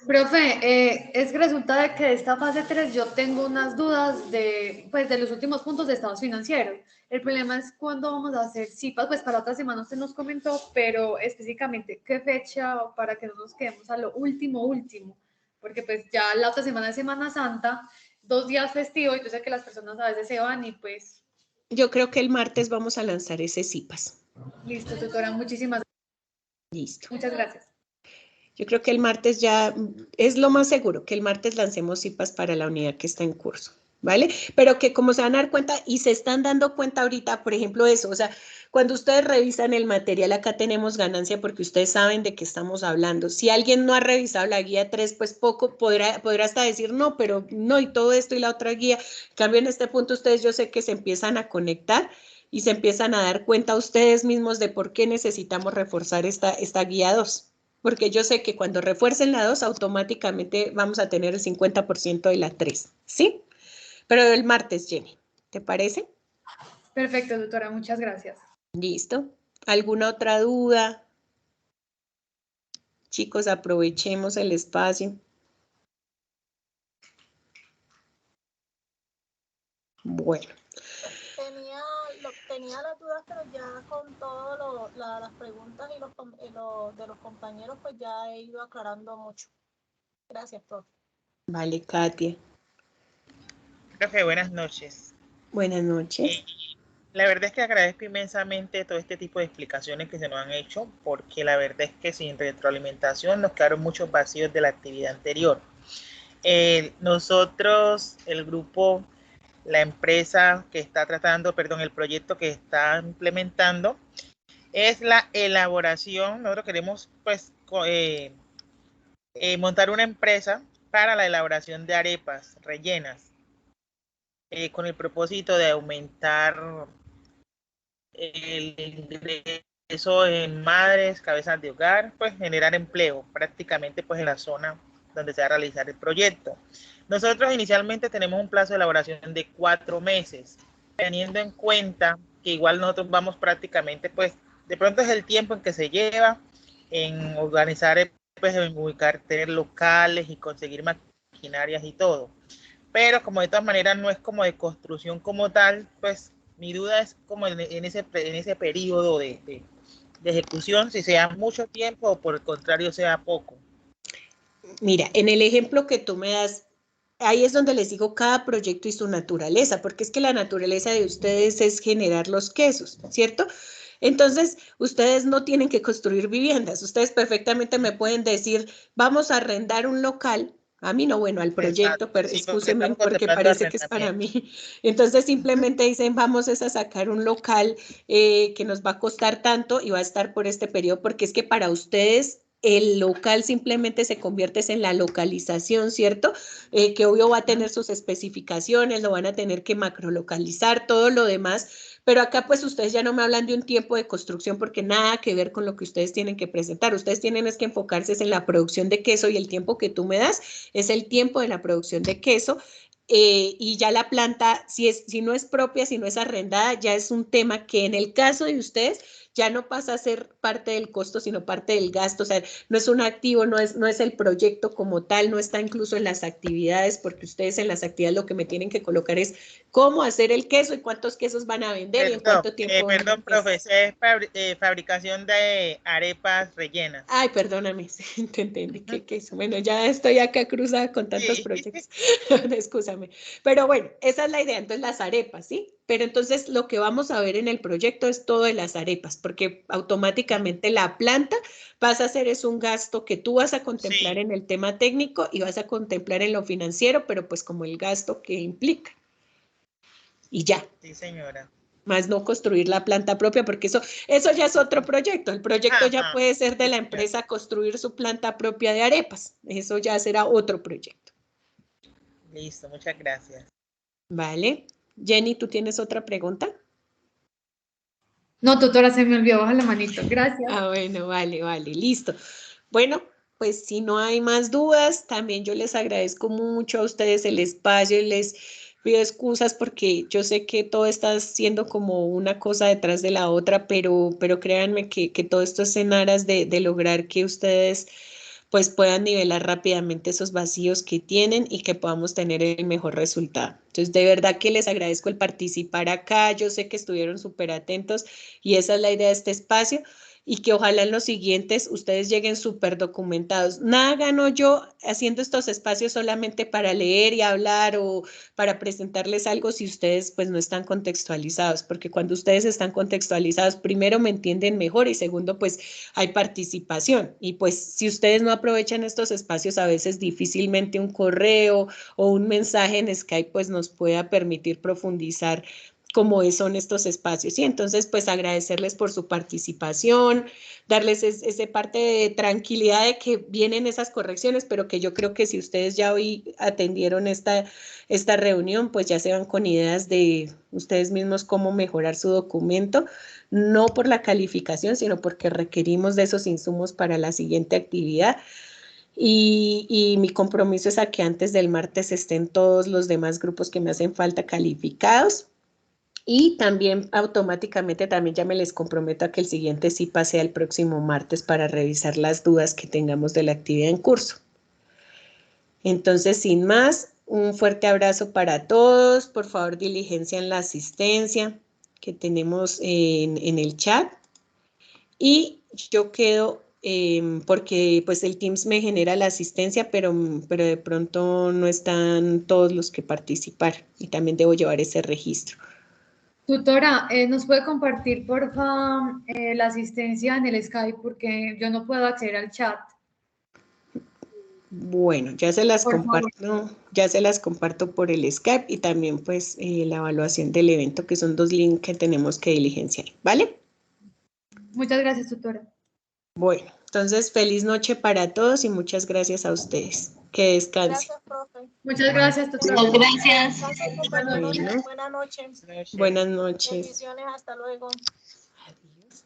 Profe, es que resulta de que de esta fase 3 yo tengo unas dudas de los últimos puntos de estados financieros. El problema es cuándo vamos a hacer CIPAS, pues para otra semana usted nos comentó, pero específicamente qué fecha, para que no nos quedemos a lo último, porque pues ya la otra semana es Semana Santa, 2 días festivos, y yo sé que las personas a veces se van y pues... Yo creo que el martes vamos a lanzar ese CIPAS. Listo, tutora, muchísimas gracias. Listo. Muchas gracias. Yo creo que el martes ya es lo más seguro, que el martes lancemos CIPAS para la unidad que está en curso, ¿vale? Pero que como se van a dar cuenta y se están dando cuenta ahorita, por ejemplo, eso, o sea, cuando ustedes revisan el material, acá tenemos ganancia porque ustedes saben de qué estamos hablando. Si alguien no ha revisado la guía 3, pues poco podrá hasta decir, no, pero no, y todo esto y la otra guía. En cambio, en este punto ustedes yo sé que se empiezan a conectar y se empiezan a dar cuenta ustedes mismos de por qué necesitamos reforzar esta guía 2. Porque yo sé que cuando refuercen la 2, automáticamente vamos a tener el 50% de la 3, ¿sí? Pero el martes, Jenny, ¿te parece? Perfecto, doctora, muchas gracias. Listo. ¿Alguna otra duda? Chicos, aprovechemos el espacio. Bueno. Tenía las dudas, pero ya con todas las preguntas y de los compañeros, pues ya he ido aclarando mucho. Gracias, profe. Vale, Katia. Profe, buenas noches. Buenas noches. La verdad es que agradezco inmensamente todo este tipo de explicaciones que se nos han hecho, porque la verdad es que sin retroalimentación nos quedaron muchos vacíos de la actividad anterior. Nosotros, el grupo, la empresa que está tratando, el proyecto que está implementando, es la elaboración. Nosotros queremos pues montar una empresa para la elaboración de arepas rellenas, con el propósito de aumentar el ingreso en madres, cabezas de hogar, pues generar empleo prácticamente pues en la zona donde se va a realizar el proyecto. Nosotros inicialmente tenemos un plazo de elaboración de 4 meses, teniendo en cuenta que igual nosotros vamos prácticamente, pues de pronto es el tiempo en que se lleva en organizar, pues en ubicar, tener locales y conseguir maquinarias y todo. Pero como de todas maneras no es como de construcción como tal, pues mi duda es como en ese periodo de ejecución, si sea mucho tiempo o por el contrario sea poco. Mira, en el ejemplo que tú me das, ahí es donde les digo cada proyecto y su naturaleza, porque es que la naturaleza de ustedes es generar los quesos, ¿cierto? Entonces, ustedes no tienen que construir viviendas, ustedes perfectamente me pueden decir, vamos a arrendar un local A mí no, bueno, al proyecto, Exacto, pero sí, porque excúseme estamos porque contemplando parece que es para arrendamiento. mí. Entonces simplemente dicen, vamos es a sacar un local que nos va a costar tanto y va a estar por este periodo, porque es que para ustedes el local simplemente se convierte en la localización, ¿cierto? Que obvio va a tener sus especificaciones, lo van a tener que macrolocalizar, todo lo demás, pero acá pues ustedes ya no me hablan de un tiempo de construcción porque nada que ver con lo que ustedes tienen que presentar. Ustedes tienen es que enfocarse en la producción de queso y el tiempo que tú me das es el tiempo de la producción de queso. Y ya la planta, si no es propia, si no es arrendada, ya es un tema que en el caso de ustedes ya no pasa a ser parte del costo, sino parte del gasto. O sea, no es un activo, no es el proyecto como tal, no está incluso en las actividades, porque ustedes en las actividades lo que me tienen que colocar es cómo hacer el queso y cuántos quesos van a vender y en cuánto tiempo van a Perdón, empezar. profesor, es fabricación de arepas rellenas. Ay, perdóname, te entendí que eso. Bueno, ya estoy acá cruzada con tantos Sí, proyectos. Excúsame. Pero bueno, esa es la idea. Entonces, las arepas, ¿sí? Pero entonces lo que vamos a ver en el proyecto es todo de las arepas, porque automáticamente la planta vas a hacer es un gasto que tú vas a contemplar sí, en el tema técnico y vas a contemplar en lo financiero, pero pues como el gasto que implica. Y ya. sí, señora. Más no construir la planta propia, porque eso ya es otro proyecto. El proyecto ya Ajá, puede ser de sí, la señora. empresa construir su planta propia de arepas. Eso ya será otro proyecto. Listo, muchas gracias. ¿Vale? Jenny, ¿tú tienes otra pregunta? No, tutora, se me olvidó bajar la manito. Gracias. Ah, bueno, vale, vale, listo. Bueno, pues si no hay más dudas, también yo les agradezco mucho a ustedes el espacio y les pido excusas porque yo sé que todo está siendo como una cosa detrás de la otra, pero créanme que todo esto es en aras de lograr que ustedes pues puedan nivelar rápidamente esos vacíos que tienen y que podamos tener el mejor resultado. Entonces, de verdad que les agradezco el participar acá. Yo sé que estuvieron súper atentos y esa es la idea de este espacio y que ojalá en los siguientes ustedes lleguen súper documentados. Nada gano yo haciendo estos espacios solamente para leer y hablar o para presentarles algo si ustedes pues no están contextualizados, porque cuando ustedes están contextualizados, primero me entienden mejor y segundo pues hay participación. Y pues si ustedes no aprovechan estos espacios, a veces difícilmente un correo o un mensaje en Skype pues nos pueda permitir profundizar como son estos espacios. Y entonces, pues agradecerles por su participación, darles ese parte de tranquilidad de que vienen esas correcciones, pero que yo creo que si ustedes ya hoy atendieron esta reunión, pues ya se van con ideas de ustedes mismos cómo mejorar su documento, no por la calificación, sino porque requerimos de esos insumos para la siguiente actividad. Y mi compromiso es a que antes del martes estén todos los demás grupos que me hacen falta calificados. Y también automáticamente también ya me les comprometo a que el siguiente sí pase al próximo martes para revisar las dudas que tengamos de la actividad en curso. Entonces, sin más, un fuerte abrazo para todos. Por favor, diligencia en la asistencia que tenemos en el chat. Y yo quedo, porque pues el Teams me genera la asistencia, pero de pronto no están todos los que participar y también debo llevar ese registro. Tutora, ¿nos puede compartir, porfa, la asistencia en el Skype? Porque yo no puedo acceder al chat. Bueno, Por favor. ya se las comparto por el Skype y también pues la evaluación del evento, que son 2 links que tenemos que diligenciar, ¿vale? Muchas gracias, tutora. Bueno, entonces feliz noche para todos y muchas gracias a ustedes. Que descansen. Gracias, profe. Muchas gracias, Que tutora. Muchas descansen, que gracias. descansen con buena Bueno, noche. Buenas noches. buenas noches. Bendiciones. Hasta luego. Adiós.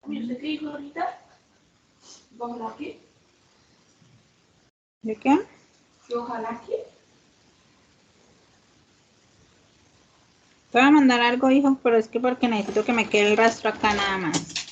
¿Usted qué dijo ahorita? ¿Ojalá que? ¿De qué? ¿Ojalá que? Te voy a mandar algo, hijo, pero es que porque necesito que me quede el rastro acá nada más.